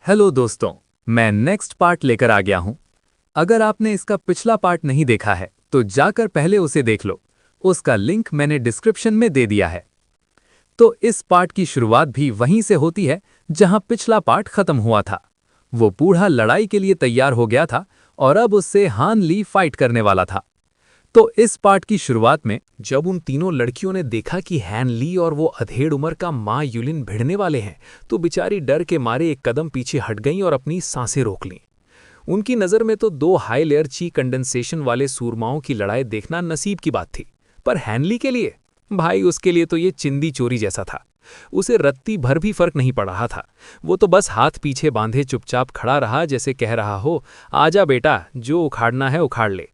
Hello दोस्तों, मैं next part लेकर आ गया हूं। अगर आपने इसका पिछला पार्ट नहीं देखा है तो जाकर पहले उसे देख लो। उसका लिंक मैंने डिस्क्रिप्शन में दे दिया है। तो इस पार्ट की शुरुआत भी वहीं से होती है जहां पिछला पार्ट खत्म हुआ था। वो बूढ़ा लड़ाई के लिए तैयार हो गया था और अब उससे हान ली फाइट करने वाला था। तो इस पार्ट की शुरुआत में जब उन तीनों लड़कियों ने देखा कि हैन ली और वो अधेड़ उम्र का माँ युलिन भिड़ने वाले हैं, तो बेचारी डर के मारे एक कदम पीछे हट गईं और अपनी सांसें रोक लीं। उनकी नज़र में तो दो हाई लेयर ची कंडेंसेशन वाले सूरमाओं की लड़ाई देखना नसीब की बात थी, पर हैनली के लिए, भाई उसके लिए तो ये चिंदी चोरी जैसा था। उसे रत्ती भर भी फर्क नहीं पड़ रहा था। वो तो बस हाथ पीछे बांधे चुपचाप खड़ा रहा, जैसे कह रहा हो, आजा बेटा, जो उखाड़ना है उखाड़ ले।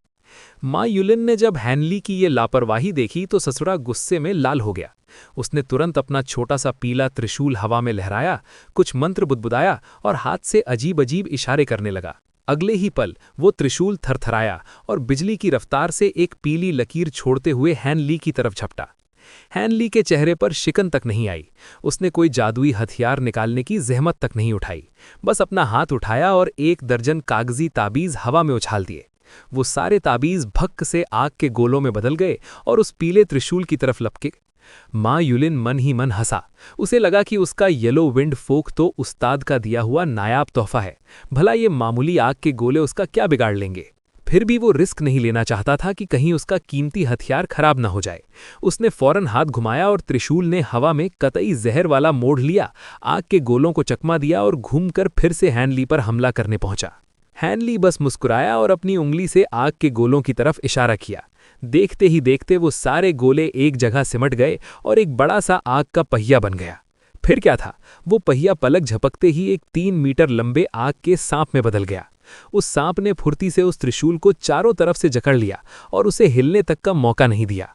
माँ युलिन ने जब हैनली की ये लापरवाही देखी तो ससुरा गुस्से में लाल हो गया। उसने तुरंत अपना छोटा सा पीला त्रिशूल हवा में लहराया, कुछ मंत्र बुदबुदाया और हाथ से अजीब अजीब इशारे करने लगा। अगले ही पल वो त्रिशूल थरथराया और बिजली की रफ्तार से एक पीली लकीर छोड़ते हुए हैनली की तरफ झपटा। हैनली के चेहरे पर शिकन तक नहीं आई। उसने कोई जादुई हथियार निकालने की जहमत तक नहीं उठाई। बस अपना हाथ उठाया और 1 दर्जन कागजी ताबीज हवा में उछाल दिए। वो सारे ताबीज भक्क से आग के गोलों में बदल गए और उस पीले त्रिशूल की तरफ लपके। माँ युलिन मन ही मन हंसा। उसे लगा कि उसका येलो विंड फोक तो उस्ताद का दिया हुआ नायाब तोहफा है। भला ये मामूली आग के गोले उसका क्या बिगाड़ लेंगे। फिर भी वो रिस्क नहीं लेना चाहता था कि कहीं उसका कीमती हथियार खराब न हो जाए। उसने फौरन हाथ घुमाया और त्रिशूल ने हवा में कतई जहर वाला मोड़ लिया, आग के गोलों को चकमा दिया और घूमकर फिर से हैनली पर हमला करने पहुंचा। हैनली बस मुस्कुराया और अपनी उंगली से आग के गोलों की तरफ इशारा किया। देखते ही देखते वो सारे गोले एक जगह सिमट गए और एक बड़ा सा आग का पहिया बन गया। फिर क्या था, वो पहिया पलक झपकते ही एक 3 मीटर लंबे आग के सांप में बदल गया। उस सांप ने फुर्ती से उस त्रिशूल को चारों तरफ से जकड़ लिया और उसे हिलने तक का मौका नहीं दिया।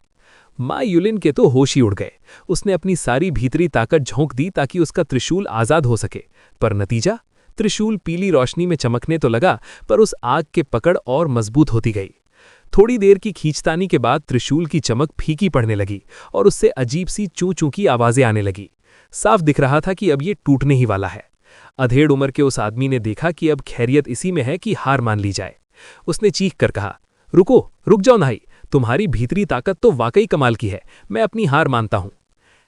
माँ युलिन के तो होश ही उड़ गए। उसने अपनी सारी भीतरी ताकत झोंक दी ताकि उसका त्रिशूल आज़ाद हो सके, पर नतीजा, त्रिशूल पीली रोशनी में चमकने तो लगा, पर उस आग के पकड़ और मजबूत होती गई। थोड़ी देर की खींचतानी के बाद त्रिशूल की चमक फीकी पड़ने लगी और उससे अजीब सी चूं चूं की आवाजें आने लगी। साफ दिख रहा था कि अब ये टूटने ही वाला है। अधेड़ उम्र के उस आदमी ने देखा कि अब खैरियत इसी में है कि हार मान ली जाए। उसने चीख कर कहा, रुको, रुक जाओ नाई, तुम्हारी भीतरी ताकत तो वाकई कमाल की है, मैं अपनी हार मानता हूं।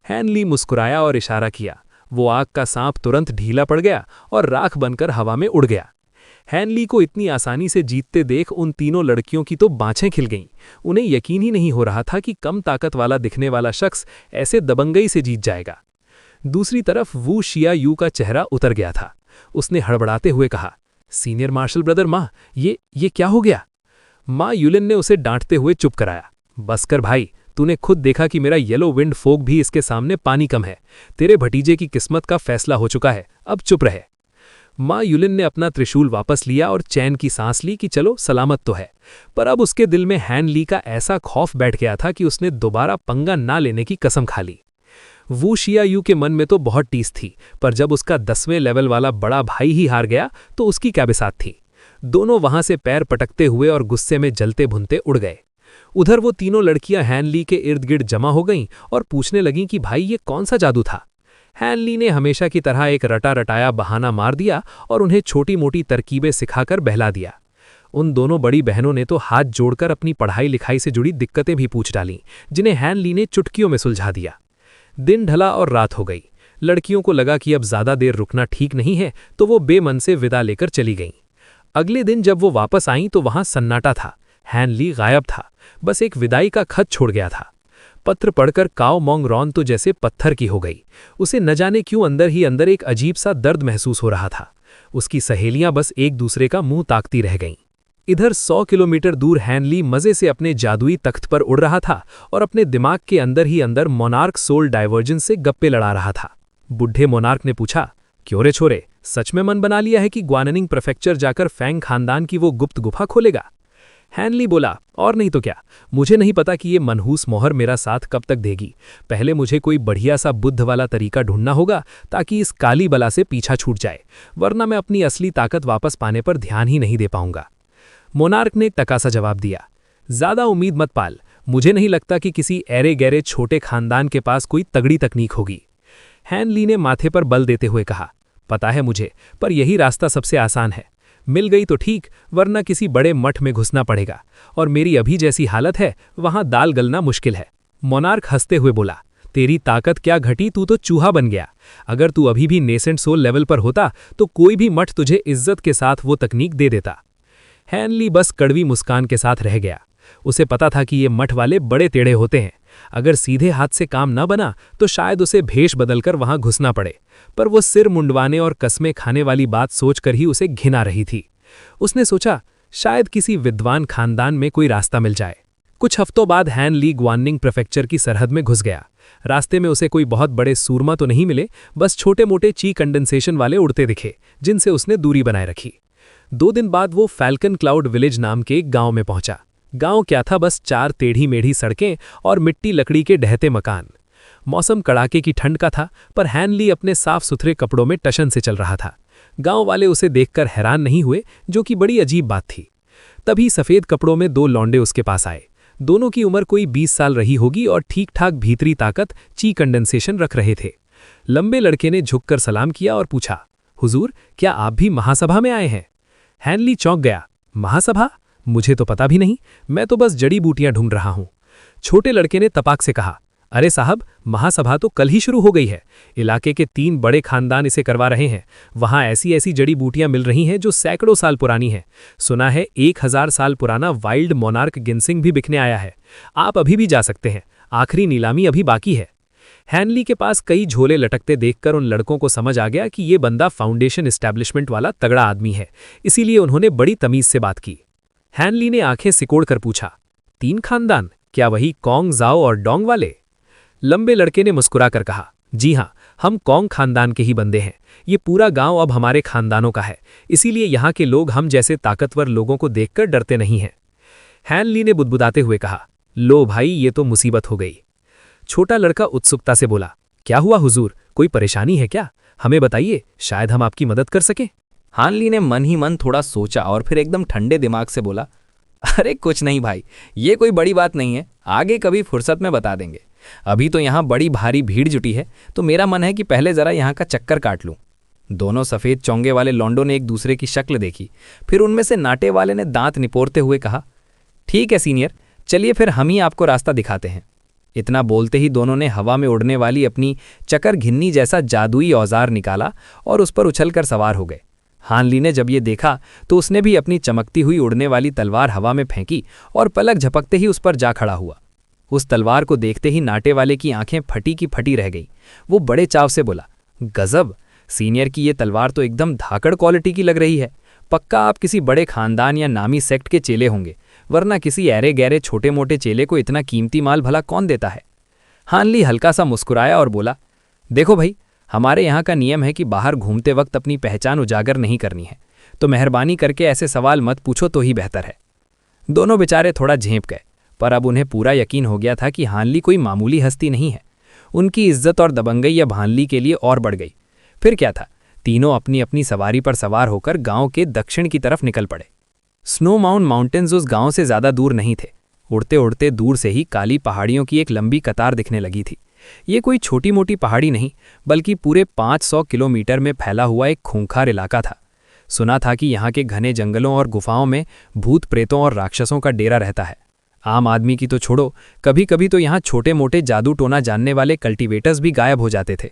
हैनली मुस्कुराया और इशारा किया। वो आग का सांप तुरंत ढीला पड़ गया और राख बनकर हवा में उड़ गया। हैनली को इतनी आसानी से जीतते देख उन तीनों लड़कियों की तो बाँछें खिल गईं। उन्हें यकीन ही नहीं हो रहा था कि कम ताकत वाला दिखने वाला शख्स ऐसे दबंगई से जीत जाएगा। दूसरी तरफ वू शिया यू का चेहरा उतर गया था। उसने हड़बड़ाते हुए कहा, सीनियर मार्शल ब्रदर माँ, ये क्या हो गया? माँ युलिन ने उसे डांटते हुए चुप कराया। बस कर भाई, तूने खुद देखा कि मेरा येलो विंड फोक भी इसके सामने पानी कम है। तेरे भतीजे की किस्मत का फैसला हो चुका है, अब चुप रहे। माँ युलिन ने अपना त्रिशूल वापस लिया और चैन की सांस ली कि चलो सलामत तो है, पर अब उसके दिल में हैनली का ऐसा खौफ बैठ गया था कि उसने दोबारा पंगा ना लेने की कसम खा ली। वू शिया यू के मन में तो बहुत टीस थी, पर जब उसका 10वें लेवल वाला बड़ा भाई ही हार गया तो उसकी क्या बिसात थी। दोनों वहां से पैर पटकते हुए और गुस्से में जलते भुनते उड़ गए। उधर वो तीनों लड़कियां हैनली के इर्द गिर्द जमा हो गईं और पूछने लगीं कि भाई ये कौन सा जादू था। हैनली ने हमेशा की तरह एक रटा रटाया बहाना मार दिया और उन्हें छोटी मोटी तरकीबें सिखाकर बहला दिया। उन दोनों बड़ी बहनों ने तो हाथ जोड़कर अपनी पढ़ाई लिखाई से जुड़ी दिक्कतें भी पूछ डालीं, जिन्हें हैनली ने चुटकियों में सुलझा दिया। दिन ढला और रात हो गई। लड़कियों को लगा कि अब ज्यादा देर रुकना ठीक नहीं है, तो वो बेमन से विदा लेकर चली गईं। अगले दिन जब वो वापस आईं तो वहां सन्नाटा था। हैनली गायब था, बस एक विदाई का खत छोड़ गया था। पत्र पढ़कर काओ मोंग रॉन तो जैसे पत्थर की हो गई। उसे न जाने क्यों अंदर ही अंदर एक अजीब सा दर्द महसूस हो रहा था। उसकी सहेलियां बस एक दूसरे का मुंह ताकती रह गईं। इधर 100 किलोमीटर दूर हैनली मजे से अपने जादुई तख्त पर उड़ रहा था और अपने दिमाग के अंदर ही अंदर मोनार्क सोल डाइवर्जेंस से गप्पे लड़ा रहा था। बुढ़े मोनार्क ने पूछा, क्यों रे छोरे, सच में मन बना लिया है कि ग्वाननिंग प्रेफेक्चर जाकर फैंग खानदान की वो गुप्त गुफा खोलेगा? हैनली बोला, और नहीं तो क्या, मुझे नहीं पता कि ये मनहूस मोहर मेरा साथ कब तक देगी। पहले मुझे कोई बढ़िया सा बुद्ध वाला तरीका ढूंढना होगा ताकि इस काली बला से पीछा छूट जाए, वरना मैं अपनी असली ताकत वापस पाने पर ध्यान ही नहीं दे पाऊंगा। मोनार्क ने टकासा जवाब दिया, ज्यादा उम्मीद मत पाल, मुझे नहीं लगता कि किसी ऐरे गहरे छोटे खानदान के पास कोई तगड़ी तकनीक होगी। हैनली ने माथे पर बल देते हुए कहा, पता है मुझे, पर यही रास्ता सबसे आसान है। मिल गई तो ठीक, वरना किसी बड़े मठ में घुसना पड़ेगा, और मेरी अभी जैसी हालत है वहां दाल गलना मुश्किल है। मोनार्क हंसते हुए बोला, तेरी ताकत क्या घटी, तू तो चूहा बन गया। अगर तू अभी भी नेसेंट सोल लेवल पर होता तो कोई भी मठ तुझे इज्जत के साथ वो तकनीक दे देता। हैनली बस कड़वी मुस्कान के साथ रह गया। उसे पता था कि ये मठ वाले बड़े टेढ़े होते हैं। अगर सीधे हाथ से काम न बना तो शायद उसे भेष बदलकर वहां घुसना पड़े, पर वो सिर मुंडवाने और कस्में खाने वाली बात सोचकर ही उसे घिन आ रही थी। उसने सोचा, शायद किसी विद्वान खानदान में कोई रास्ता मिल जाए। कुछ हफ्तों बाद हैन ली ग्वानिंग प्रेफेक्चर की सरहद में घुस गया। रास्ते में उसे कोई बहुत बड़े सूरमा तो नहीं मिले, बस छोटे मोटे ची कंडेंसेशन वाले उड़ते दिखे, जिनसे उसने दूरी बनाए रखी। 2 दिन बाद वो फैल्कन क्लाउड विलेज नाम के एक गांव में पहुंचा। गांव क्या था, बस 4 टेढ़ी मेढ़ी सड़कें और मिट्टी लकड़ी के ढहते मकान। मौसम कड़ाके की ठंड का था, पर हैनली अपने साफ सुथरे कपड़ों में टशन से चल रहा था। गांव वाले उसे देखकर हैरान नहीं हुए, जो कि बड़ी अजीब बात थी। तभी सफेद कपड़ों में 2 लौंडे उसके पास आए। दोनों की उम्र कोई 20 साल रही होगी और ठीक ठाक भीतरी ताकत ची कंडेंसेशन रख रहे थे। लंबे लड़के ने झुककर सलाम किया और पूछा, हुजूर, क्या आप भी महासभा में आए हैं? हैनली चौंक गया। महासभा? मुझे तो पता भी नहीं, मैं तो बस जड़ी बूटियां ढूंढ रहा हूं। छोटे लड़के ने तपाक से कहा, अरे साहब, महासभा तो कल ही शुरू हो गई है। इलाके के 3 बड़े खानदान इसे करवा रहे हैं। वहां ऐसी ऐसी जड़ी बूटियां मिल रही हैं जो सैकड़ों साल पुरानी हैं। सुना है 1000 साल पुराना वाइल्ड मोनार्क गिनसिंग भी बिकने आया है। आप अभी भी जा सकते हैं, आखिरी नीलामी अभी बाकी है। हैनली के पास कई झोले लटकते देखकर उन लड़कों को समझ आ गया कि ये बंदा फाउंडेशन एस्टैब्लिशमेंट वाला तगड़ा आदमी है, इसीलिए उन्होंने बड़ी तमीज से बात की। हैनली ने आंखें सिकोड़कर पूछा, 3 खानदान? क्या वही कॉन्ग, जाओ और डोंग वाले? लंबे लड़के ने मुस्कुराकर कहा, जी हां, हम कॉन्ग खानदान के ही बंदे हैं। ये पूरा गांव अब हमारे खानदानों का है, इसीलिए यहाँ के लोग हम जैसे ताकतवर लोगों को देखकर डरते नहीं हैं। हैनली ने बुदबुदाते हुए कहा, लो भाई, ये तो मुसीबत हो गई। छोटा लड़का उत्सुकता से बोला, क्या हुआ हुजूर, कोई परेशानी है क्या? हमें बताइए, शायद हम आपकी मदद कर सकें। हानली ने मन ही मन थोड़ा सोचा और फिर एकदम ठंडे दिमाग से बोला, अरे कुछ नहीं भाई, ये कोई बड़ी बात नहीं है, आगे कभी फुर्सत में बता देंगे। अभी तो यहाँ बड़ी भारी भीड़ जुटी है, तो मेरा मन है कि पहले जरा यहाँ का चक्कर काट लूँ। दोनों सफ़ेद चोंगे वाले लौंडों ने एक दूसरे की शक्ल देखी, फिर उनमें से नाटे वाले ने दांत निपोरते हुए कहा, ठीक है सीनियर, चलिए फिर हम ही आपको रास्ता दिखाते हैं। इतना बोलते ही दोनों ने हवा में उड़ने वाली अपनी चकर घिन्नी जैसा जादुई औजार निकाला और उस पर उछलकर सवार हो गए। हानली ने जब ये देखा तो उसने भी अपनी चमकती हुई उड़ने वाली तलवार हवा में फेंकी और पलक झपकते ही उस पर जा खड़ा हुआ। उस तलवार को देखते ही नाटे वाले की आंखें फटी की फटी रह गई। वो बड़े चाव से बोला, गजब, सीनियर की ये तलवार तो एकदम धाकड़ क्वालिटी की लग रही है। पक्का आप किसी बड़े खानदान या नामी सेक्ट के चेले होंगे, वरना किसी ऐरे गहरे छोटे मोटे चेले को इतना कीमती माल भला कौन देता है। हानली हल्का सा मुस्कुराया और बोला, देखो भाई, हमारे यहाँ का नियम है कि बाहर घूमते वक्त अपनी पहचान उजागर नहीं करनी है, तो मेहरबानी करके ऐसे सवाल मत पूछो तो ही बेहतर है। दोनों बेचारे थोड़ा झेंप गए, पर अब उन्हें पूरा यकीन हो गया था कि हानली कोई मामूली हस्ती नहीं है। उनकी इज्जत और दबंगई अब हानली के लिए और बढ़ गई। फिर क्या था, तीनों अपनी अपनी सवारी पर सवार होकर गांव के दक्षिण की तरफ निकल पड़े। स्नो माउंटेन्स उस गांव से ज़्यादा दूर नहीं थे। उड़ते उड़ते दूर से ही काली पहाड़ियों की एक लंबी कतार दिखने लगी थी। ये कोई छोटी मोटी पहाड़ी नहीं, बल्कि पूरे 500 किलोमीटर में फैला हुआ एक खूंखार इलाका था। सुना था कि यहाँ के घने जंगलों और गुफाओं में भूत प्रेतों और राक्षसों का डेरा रहता है। आम आदमी की तो छोड़ो, कभी कभी तो यहाँ छोटे मोटे जादू टोना जानने वाले कल्टीवेटर्स भी गायब हो जाते थे।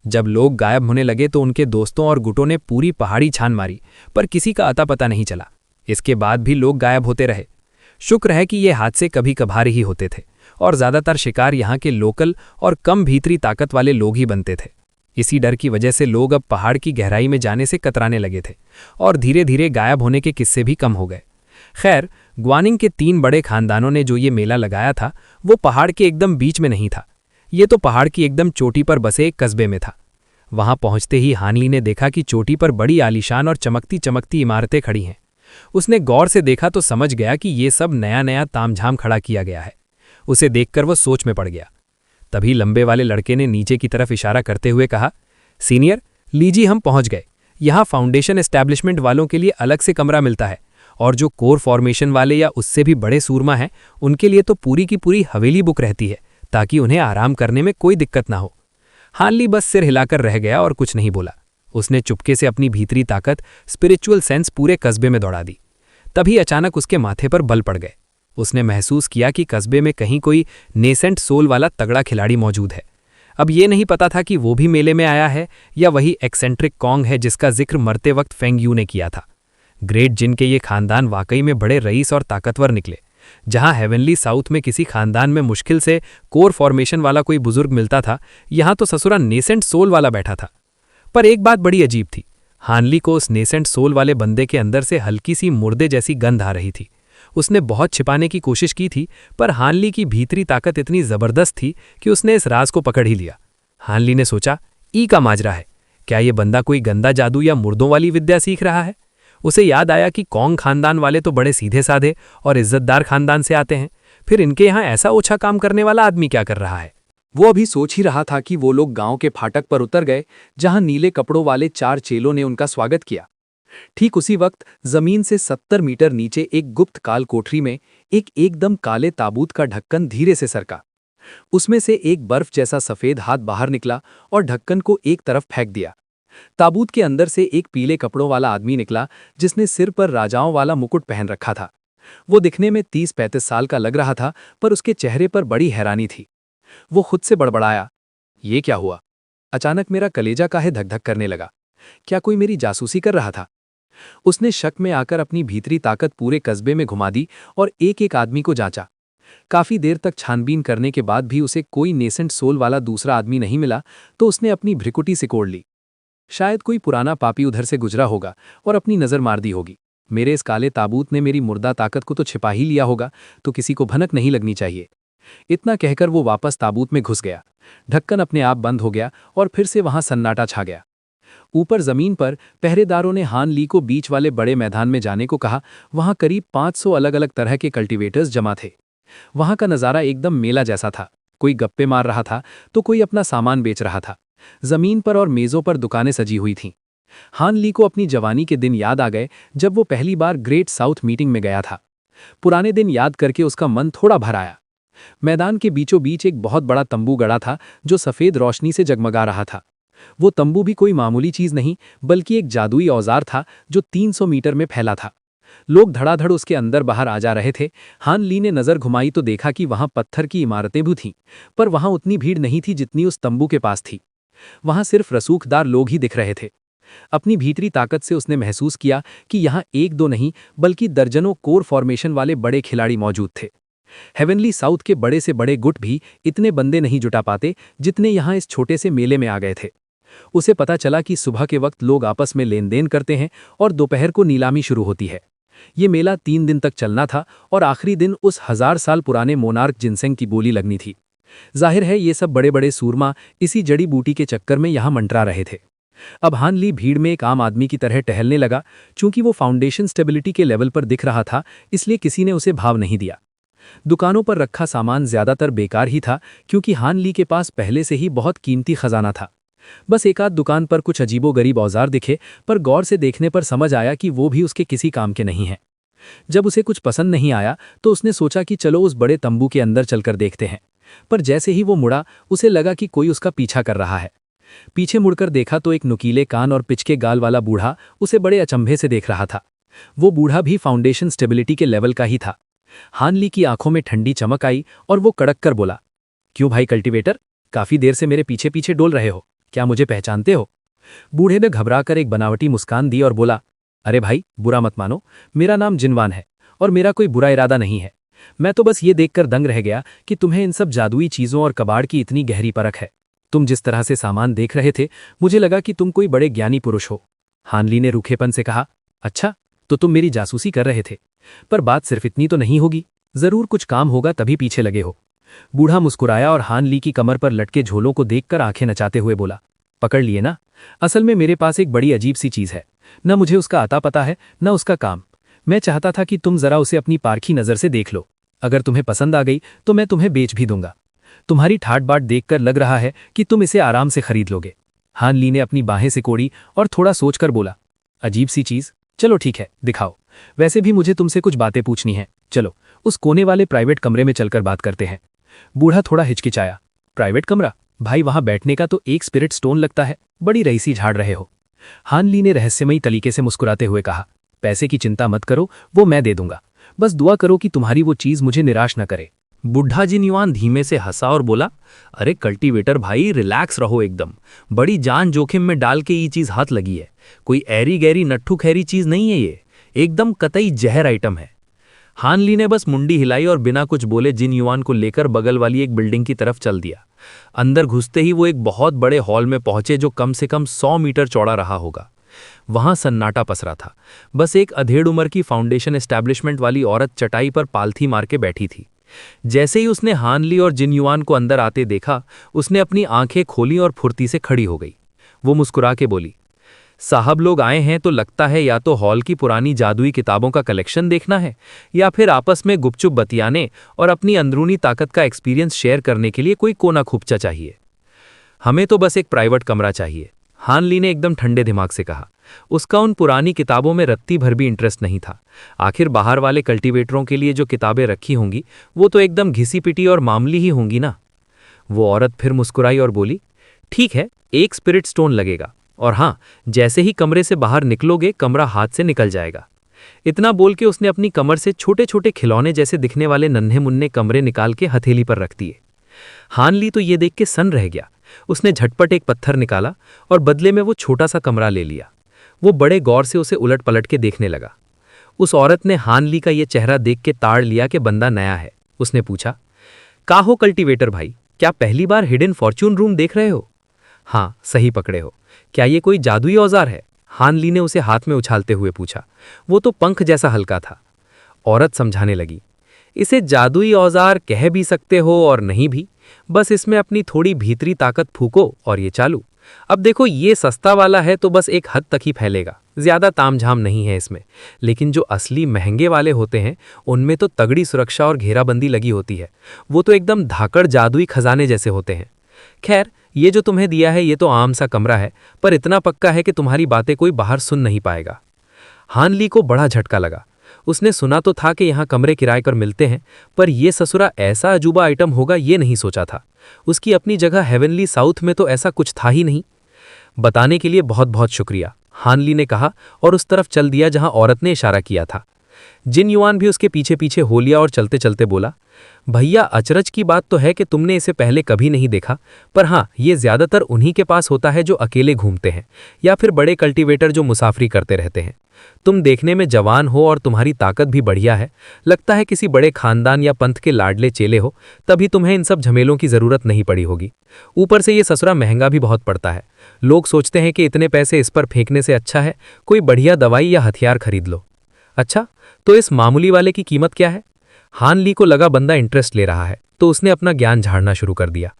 जब लोग गायब होने लगे तो उनके दोस्तों और गुटों ने पूरी पहाड़ी छान मारी, पर किसी का अता पता नहीं चला। इसके बाद भी लोग गायब होते रहे। शुक्र है कि ये हादसे कभी कभार ही होते थे और ज़्यादातर शिकार यहाँ के लोकल और कम भीतरी ताकत वाले लोग ही बनते थे। इसी डर की वजह से लोग अब पहाड़ की गहराई में जाने से कतराने लगे थे और धीरे धीरे गायब होने के किस्से भी कम हो गए। खैर, ग्वानिंग के 3 बड़े खानदानों ने जो ये मेला लगाया था वो पहाड़ के एकदम बीच में नहीं था। ये तो पहाड़ की एकदम चोटी पर बसे एक कस्बे में था। वहां पहुंचते ही हानली ने देखा कि चोटी पर बड़ी आलीशान और चमकती चमकती इमारतें खड़ी हैं। उसने गौर से देखा तो समझ गया कि ये सब नया नया तामझाम खड़ा किया गया है। उसे देखकर वह सोच में पड़ गया। तभी लंबे वाले लड़के ने नीचे की तरफ इशारा करते हुए कहा, सीनियर, लीजिए हम पहुंच गए। यहाँ फाउंडेशन एस्टैब्लिशमेंट वालों के लिए अलग से कमरा मिलता है और जो कोर फॉर्मेशन वाले या उससे भी बड़े सूरमा हैं उनके लिए तो पूरी की पूरी हवेली बुक रहती है, ताकि उन्हें आराम करने में कोई दिक्कत ना हो। हानली बस सिर हिलाकर रह गया और कुछ नहीं बोला। उसने चुपके से अपनी भीतरी ताकत, स्पिरिचुअल सेंस पूरे कस्बे में दौड़ा दी। तभी अचानक उसके माथे पर बल पड़ गए। उसने महसूस किया कि कस्बे में कहीं कोई नेसेंट सोल वाला तगड़ा खिलाड़ी मौजूद है। अब ये नहीं पता था कि वो भी मेले में आया है या वही एक्सेंट्रिक कॉन्ग है जिसका जिक्र मरते वक्त फेंग यू ने किया था। ग्रेट जिन के ये खानदान वाकई में बड़े रईस और ताकतवर निकले। जहां हेवनली साउथ में किसी खानदान में मुश्किल से कोर फॉर्मेशन वाला कोई बुजुर्ग मिलता था, यहां तो ससुरा नेसेंट सोल वाला बैठा था। पर एक बात बड़ी अजीब थी, हानली को उस नेसेंट सोल वाले बंदे के अंदर से हल्की सी मुर्दे जैसी गंध आ रही थी। उसने बहुत छिपाने की कोशिश की थी, पर हानली की भीतरी ताकत इतनी जबरदस्त थी कि उसने इस राज को पकड़ ही लिया। हानली ने सोचा, ई का माजरा है, क्या ये बंदा कोई गंदा जादू या मुर्दों वाली विद्या सीख रहा है? उसे याद आया कि कॉन्ग खानदान वाले तो बड़े सीधे साधे और इज्जतदार खानदान से आते हैं, फिर इनके यहाँ ऐसा ओछा काम करने वाला आदमी क्या कर रहा है? वो अभी सोच ही रहा था कि वो लोग गांव के फाटक पर उतर गए, जहां नीले कपड़ों वाले 4 चेलों ने उनका स्वागत किया। ठीक उसी वक्त जमीन से 70 मीटर नीचे एक गुप्त काल कोठरी में एक एकदम काले ताबूत का ढक्कन धीरे से सरका। उसमें से एक बर्फ जैसा सफेद हाथ बाहर निकला और ढक्कन को एक तरफ फेंक दिया। ताबूत के अंदर से एक पीले कपड़ों वाला आदमी निकला, जिसने सिर पर राजाओं वाला मुकुट पहन रखा था। वो दिखने में 30-35 साल का लग रहा था, पर उसके चेहरे पर बड़ी हैरानी थी। वो खुद से बड़बड़ाया, ये क्या हुआ? अचानक मेरा कलेजा काहे धक-धक करने लगा। क्या कोई मेरी जासूसी कर रहा था? उसने शक में आकर अपनी भीतरी ताकत पूरे कस्बे में घुमा दी और एक-एक आदमी को जांचा। काफी देर तक छानबीन करने के बाद भी उसे कोई नेसेंट सोल वाला दूसरा आदमी नहीं मिला, तो उसने अपनी भ्रिकुटी सिकोड़ ली। शायद कोई पुराना पापी उधर से गुजरा होगा और अपनी नजर मार दी होगी। मेरे इस काले ताबूत ने मेरी मुर्दा ताकत को तो छिपा ही लिया होगा, तो किसी को भनक नहीं लगनी चाहिए। इतना कहकर वो वापस ताबूत में घुस गया। ढक्कन अपने आप बंद हो गया और फिर से वहां सन्नाटा छा गया। ऊपर जमीन पर पहरेदारों ने हान ली को बीच वाले बड़े मैदान में जाने को कहा। वहां करीब 500 अलग-अलग तरह के कल्टीवेटर्स जमा थे। वहां का नजारा एकदम मेला जैसा था। कोई गप्पे मार रहा था तो कोई अपना सामान बेच रहा था। जमीन पर और मेजों पर दुकानें सजी हुई थीं। हान ली को अपनी जवानी के दिन याद आ गए, जब वो पहली बार ग्रेट साउथ मीटिंग में गया था। पुराने दिन याद करके उसका मन थोड़ा भर आया। मैदान के बीचों बीच एक बहुत बड़ा तंबू गड़ा था, जो सफेद रोशनी से जगमगा रहा था। वो तंबू भी कोई मामूली चीज नहीं, बल्कि एक जादुई औजार था जो 300 मीटर में फैला था। लोग धड़ाधड़ उसके अंदर बाहर आ जा रहे थे। हान ली ने नजर घुमाई तो देखा कि वहां पत्थर की इमारतें भी थीं, पर वहां उतनी भीड़ नहीं थी जितनी उस तंबू के पास थी। वहां सिर्फ रसूखदार लोग ही दिख रहे थे। अपनी भीतरी ताकत से उसने महसूस किया कि यहां एक दो नहीं, बल्कि दर्जनों कोर फॉर्मेशन वाले बड़े खिलाड़ी मौजूद थे। हेवनली साउथ के बड़े से बड़े गुट भी इतने बंदे नहीं जुटा पाते जितने यहां इस छोटे से मेले में आ गए थे। उसे पता चला कि सुबह के वक्त लोग आपस में लेन देन करते हैं और दोपहर को नीलामी शुरू होती है। ये मेला 3 दिन तक चलना था और आखिरी दिन उस 1000 साल पुराने मोनार्क जिनसेंग की बोली लगनी थी। जाहिर है ये सब बड़े बड़े सूरमा इसी जड़ी बूटी के चक्कर में यहां मंटरा रहे थे। अब हान ली भीड़ में एक आम आदमी की तरह टहलने लगा। चूंकि वो फाउंडेशन स्टेबिलिटी के लेवल पर दिख रहा था, इसलिए किसी ने उसे भाव नहीं दिया। दुकानों पर रखा सामान ज्यादातर बेकार ही था, क्योंकि हान ली के पास पहले से ही बहुत कीमती खजाना था। बस एक आध दुकान पर कुछ अजीबोगरीब औजार दिखे, पर गौर से देखने पर समझ आया कि वो भी उसके किसी काम के नहीं हैं। जब उसे कुछ पसंद नहीं आया तो उसने सोचा कि चलो उस बड़े तंबू के अंदर चलकर देखते हैं। पर जैसे ही वो मुड़ा, उसे लगा कि कोई उसका पीछा कर रहा है। पीछे मुड़कर देखा तो एक नुकीले कान और पिचके गाल वाला बूढ़ा उसे बड़े अचंभे से देख रहा था। वो बूढ़ा भी फाउंडेशन स्टेबिलिटी के लेवल का ही था। हान ली की आंखों में ठंडी चमक आई और वो कड़क कर बोला, क्यों भाई कल्टीवेटर, काफी देर से मेरे पीछे पीछे डोल रहे हो, क्या मुझे पहचानते हो? बूढ़े ने घबराकर एक बनावटी मुस्कान दी और बोला, अरे भाई बुरा मत मानो, मेरा नाम जिनवान है और मेरा कोई बुरा इरादा नहीं है। मैं तो बस ये देखकर दंग रह गया कि तुम्हें इन सब जादुई चीजों और कबाड़ की इतनी गहरी परख है। तुम जिस तरह से सामान देख रहे थे, मुझे लगा कि तुम कोई बड़े ज्ञानी पुरुष हो। हान ली ने रूखेपन से कहा, अच्छा तो तुम मेरी जासूसी कर रहे थे, पर बात सिर्फ इतनी तो नहीं होगी, जरूर कुछ काम होगा तभी पीछे लगे हो। बूढ़ा मुस्कुराया और हान ली की कमर पर लटके झोलों को देखकर आंखें नचाते हुए बोला, पकड़ लिए ना, असल में मेरे पास एक बड़ी अजीब सी चीज है, न मुझे उसका आता पता है न उसका काम। मैं चाहता था कि तुम जरा उसे अपनी पारखी नजर से देख लो, अगर तुम्हें पसंद आ गई तो मैं तुम्हें बेच भी दूंगा। तुम्हारी ठाट बाट देखकर लग रहा है कि तुम इसे आराम से खरीद लोगे। हान ली ने अपनी बाहें सिकोड़ी और थोड़ा सोचकर बोला, अजीब सी चीज, चलो ठीक है दिखाओ। वैसे भी मुझे तुमसे कुछ बातें पूछनी हैं, चलो उस कोने वाले प्राइवेट कमरे में चलकर बात करते हैं। बूढ़ा थोड़ा हिचकिचाया, प्राइवेट कमरा? भाई वहां बैठने का तो एक स्पिरिट स्टोन लगता है, बड़ी रईसी झाड़ रहे हो। हान ली ने रहस्यमयी तरीके से मुस्कुराते हुए कहा, पैसे की चिंता मत करो, वो मैं दे दूंगा। बस दुआ करो कि तुम्हारी वो चीज मुझे निराश न करे। बुढ़ा जिन युआन धीमे से हंसा और बोला, अरे कल्टीवेटर भाई, रिलैक्स रहो एकदम। बड़ी जान जोखिम में डाल के ये चीज हाथ लगी है। कोई ऐरी गैरी नट्ठू खैरी चीज नहीं है ये, एकदम कतई जहर आइटम है। हान ली ने बस मुंडी हिलाई और बिना कुछ बोले जिन युआन को लेकर बगल वाली एक बिल्डिंग की तरफ चल दिया। अंदर घुसते ही वो एक बहुत बड़े हॉल में पहुंचे जो कम से कम 100 मीटर चौड़ा रहा होगा। वहां सन्नाटा पसरा था। बस एक अधेड़ उम्र की फाउंडेशन एस्टैब्लिशमेंट वाली औरत चटाई पर पालथी मार के बैठी थी। जैसे ही उसने हान ली और जिन युआन को अंदर आते देखा, उसने अपनी आंखें खोली और फुर्ती से खड़ी हो गई। वो मुस्कुरा के बोली, साहब लोग आए हैं तो लगता है या तो हॉल की पुरानी जादुई किताबों का कलेक्शन देखना है, या फिर आपस में गुपचुप बतियाने और अपनी अंदरूनी ताकत का एक्सपीरियंस शेयर करने के लिए कोई कोना खूबचा चाहिए। हमें तो बस एक प्राइवेट कमरा चाहिए, हान ली ने एकदम ठंडे दिमाग से कहा। उसका उन पुरानी किताबों में रत्ती भर भी इंटरेस्ट नहीं था। आखिर बाहर वाले कल्टीवेटरों के लिए जो किताबें रखी होंगी वो तो एकदम घिसी पिटी और मामूली ही होंगी ना। वो औरत फिर मुस्कुराई और बोली, ठीक है, एक स्पिरिट स्टोन लगेगा, और हाँ, जैसे ही कमरे से बाहर निकलोगे कमरा हाथ से निकल जाएगा। इतना बोल के उसने अपनी कमर से छोटे छोटे खिलौने जैसे दिखने वाले नन्हे मुन्ने कमरे निकाल के हथेली पर रख दिए। हान ली तो ये देख के सन रह गया। उसने झटपट एक पत्थर निकाला और बदले में वो छोटा सा कमरा ले लिया। वो बड़े गौर से उसे उलट पलट के देखने लगा। उस औरत ने हान ली का ये चेहरा देख के ताड़ लिया कि बंदा नया है। उसने पूछा, का हो कल्टीवेटर भाई, क्या पहली बार हिडन फॉर्च्यून रूम देख रहे हो? हाँ, सही पकड़े हो। क्या ये कोई जादुई औजार है? हान ली ने उसे हाथ में उछालते हुए पूछा। वो तो पंख जैसा हल्का था। औरत समझाने लगी, इसे जादुई औजार कह भी सकते हो और नहीं भी। बस इसमें अपनी थोड़ी भीतरी ताकत फूको और ये चालू। अब देखो, ये सस्ता वाला है तो बस एक हद तक ही फैलेगा, ज्यादा तामझाम नहीं है इसमें। लेकिन जो असली महंगे वाले होते हैं उनमें तो तगड़ी सुरक्षा और घेराबंदी लगी होती है। वो तो एकदम धाकड़ जादुई खजाने जैसे होते हैं। खैर, ये जो तुम्हें दिया है ये तो आम सा कमरा है, पर इतना पक्का है कि तुम्हारी बातें कोई बाहर सुन नहीं पाएगा। हान ली को बड़ा झटका लगा। उसने सुना तो था कि यहाँ कमरे किराए पर मिलते हैं, पर यह ससुरा ऐसा अजूबा आइटम होगा ये नहीं सोचा था। उसकी अपनी जगह हेवनली साउथ में तो ऐसा कुछ था ही नहीं। बताने के लिए बहुत बहुत शुक्रिया, हान ली ने कहा और उस तरफ चल दिया जहां औरत ने इशारा किया था। जिन युआन भी उसके पीछे पीछे हो लिया और चलते चलते बोला, भैया अचरज की बात तो है कि तुमने इसे पहले कभी नहीं देखा, पर हाँ, ये ज्यादातर उन्हीं के पास होता है जो अकेले घूमते हैं या फिर बड़े कल्टीवेटर जो मुसाफरी करते रहते हैं। तुम देखने में जवान हो और तुम्हारी ताकत भी बढ़िया है, लगता है किसी बड़े खानदान या पंथ के लाडले चेले हो, तभी तुम्हें इन सब झमेलों की जरूरत नहीं पड़ी होगी। ऊपर से ये ससुरा महंगा भी बहुत पड़ता है। लोग सोचते हैं कि इतने पैसे इस पर फेंकने से अच्छा है कोई बढ़िया दवाई या हथियार खरीद लो। अच्छा, तो इस मामूली वाले की कीमत क्या है? हान ली को लगा बंदा इंटरेस्ट ले रहा है, तो उसने अपना ज्ञान झाड़ना शुरू कर दिया।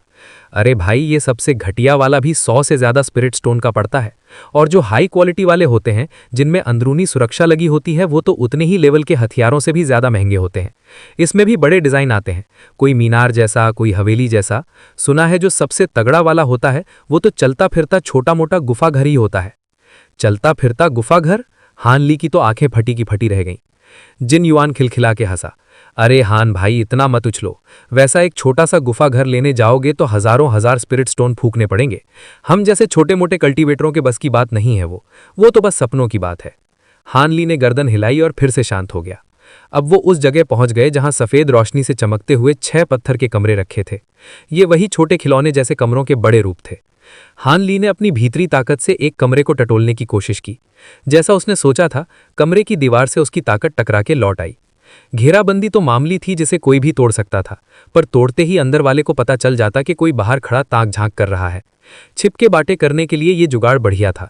अरे भाई, ये सबसे घटिया वाला भी 100 से ज्यादा स्पिरिट स्टोन का पड़ता है, और जो हाई क्वालिटी वाले होते हैं जिनमें अंदरूनी सुरक्षा लगी होती है वो तो उतने ही लेवल के हथियारों से भी ज्यादा महंगे होते हैं। इसमें भी बड़े डिजाइन आते हैं, कोई मीनार जैसा, कोई हवेली जैसा। सुना है जो सबसे तगड़ा वाला होता है वो तो चलता फिरता छोटा मोटा गुफा घर ही होता है। चलता फिरता गुफा घर? हान ली की तो आंखें फटी की फटी रह गईं। जिन युआन खिलखिला के हंसा, अरे हान भाई, इतना मत उछलो। वैसा एक छोटा सा गुफा घर लेने जाओगे तो हजारों हजार स्पिरिट स्टोन फूकने पड़ेंगे। हम जैसे छोटे मोटे कल्टीवेटरों के बस की बात नहीं है वो तो बस सपनों की बात है। हान ली ने गर्दन हिलाई और फिर से शांत हो गया। अब वो उस जगह पहुंच गए जहां सफेद रोशनी से चमकते हुए 6 पत्थर के कमरे रखे थे। ये वही छोटे खिलौने जैसे कमरों के बड़े रूप थे। हान ली ने अपनी भीतरी ताकत से एक कमरे को टटोलने की कोशिश की। जैसा उसने सोचा था, कमरे की दीवार से उसकी ताकत टकरा के लौट आई। घेराबंदी तो मामूली थी जिसे कोई भी तोड़ सकता था, पर तोड़ते ही अंदर वाले को पता चल जाता कि कोई बाहर खड़ा ताक झांक कर रहा है। छिपके बाटे करने के लिए ये जुगाड़ बढ़िया था।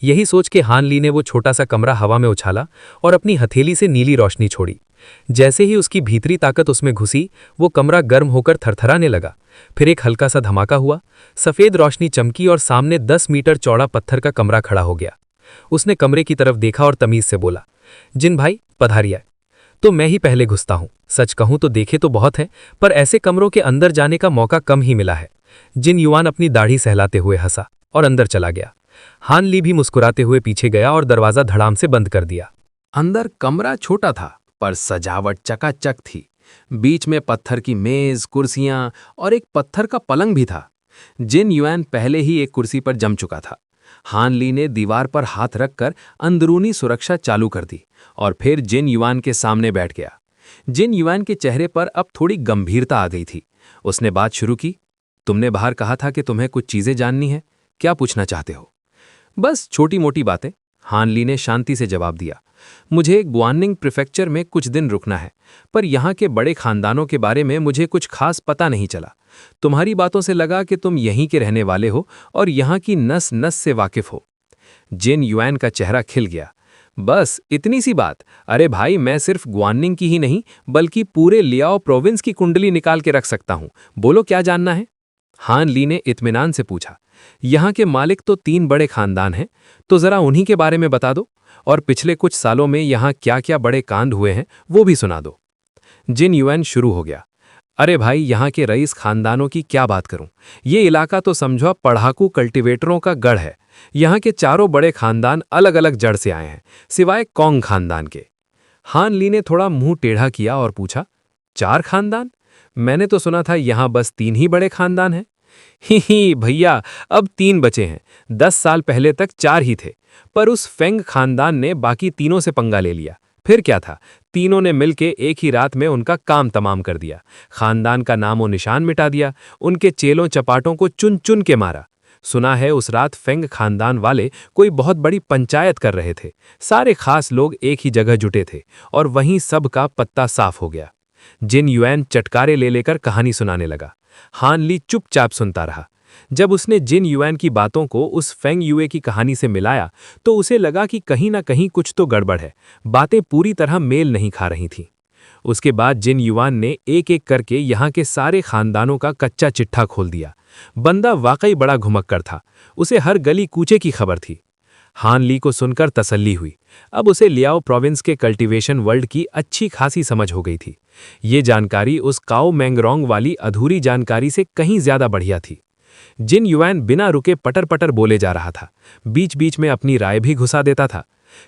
यही सोच के हान ली ने वो छोटा सा कमरा हवा में उछाला और अपनी हथेली से नीली रोशनी छोड़ी। जैसे ही उसकी भीतरी ताकत उसमें घुसी, वो कमरा गर्म होकर थरथराने लगा। फिर एक हल्का सा धमाका हुआ, सफेद रोशनी चमकी और सामने 10 मीटर चौड़ा पत्थर का कमरा खड़ा हो गया। उसने कमरे की तरफ देखा और तमीज से बोला, जिन भाई पधारिया। तो मैं ही पहले घुसता हूं। सच कहूं तो देखे तो बहुत है, पर ऐसे कमरों के अंदर जाने का मौका कम ही मिला है। जिन युआन अपनी दाढ़ी सहलाते हुए हंसा और अंदर चला गया। हान ली भी मुस्कुराते हुए पीछे गया और दरवाजा धड़ाम से बंद कर दिया। अंदर कमरा छोटा था, पर सजावट चकाचक थी। बीच में पत्थर की मेज, कुर्सियां और एक पत्थर का पलंग भी था। जिन युआन पहले ही एक कुर्सी पर जम चुका था। हान ली ने दीवार पर हाथ रखकर अंदरूनी सुरक्षा चालू कर दी और फिर जिन युआन के सामने बैठ गया। जिन युआन के चेहरे पर अब थोड़ी गंभीरता आ गई थी। उसने बात शुरू की, तुमने बाहर कहा था कि तुम्हें कुछ चीजें जाननी है, क्या पूछना चाहते हो? बस छोटी मोटी बातें, हान ली ने शांति से जवाब दिया। मुझे ग्वानिंग प्रीफेक्चर में कुछ दिन रुकना है, पर यहाँ के बड़े खानदानों के बारे में मुझे कुछ खास पता नहीं चला। तुम्हारी बातों से लगा कि तुम यहीं के रहने वाले हो और यहाँ की नस नस से वाकिफ हो। जिन युआन का चेहरा खिल गया। बस इतनी सी बात? अरे भाई, मैं सिर्फ ग्वानिंग की ही नहीं बल्कि पूरे लियाओ प्रोविंस की कुंडली निकाल के रख सकता हूँ। बोलो क्या जानना है? हान ली ने इत्मीनान से पूछा। यहाँ के मालिक तो 3 बड़े खानदान हैं, तो जरा उन्हीं के बारे में बता दो, और पिछले कुछ सालों में यहाँ क्या क्या बड़े कांड हुए हैं वो भी सुना दो। जिन युआन शुरू हो गया। अरे भाई, यहाँ के रईस खानदानों की क्या बात करूं? ये इलाका तो समझो पढ़ाकू कल्टीवेटरों का गढ़ है। यहाँ के चारों बड़े खानदान अलग अलग जड़ से आए हैं, सिवाय कौंग खानदान के। हान ली ने थोड़ा मुंह टेढ़ा किया और पूछा, 4 खानदान? मैंने तो सुना था यहाँ बस 3 ही बड़े खानदान हैं। ही भैया, अब 3 बचे हैं। 10 साल पहले तक 4 ही थे, पर उस फेंग खानदान ने बाकी तीनों से पंगा ले लिया। फिर क्या था, तीनों ने मिलके एक ही रात में उनका काम तमाम कर दिया। खानदान का नामो निशान मिटा दिया, उनके चेलों चपाटों को चुन चुन के मारा। सुना है उस रात फेंग खानदान वाले कोई बहुत बड़ी पंचायत कर रहे थे। सारे खास लोग एक ही जगह जुटे थे और वहीं सब का पत्ता साफ हो गया। जिन युआन चटकारे ले लेकर कहानी सुनाने लगा। हान ली चुपचाप सुनता रहा। जब उसने जिन युआन की बातों को उस फेंग युए की कहानी से मिलाया तो उसे लगा कि कहीं ना कहीं कुछ तो गड़बड़ है। बातें पूरी तरह मेल नहीं खा रही थीं। उसके बाद जिन युआन ने एक एक करके यहाँ के सारे खानदानों का कच्चा चिट्ठा खोल दिया। बंदा वाकई बड़ा घुमक्कड़ था, उसे हर गली कूचे की खबर थी। हान ली को सुनकर तसल्ली हुई। अब उसे लियाओ प्रोविंस के कल्टीवेशन वर्ल्ड की अच्छी खासी समझ हो गई थी। ये जानकारी उस काओ मैंगरोंग वाली अधूरी जानकारी से कहीं ज्यादा बढ़िया थी। जिन युआन बिना रुके पटर पटर बोले जा रहा था, बीच बीच में अपनी राय भी घुसा देता था।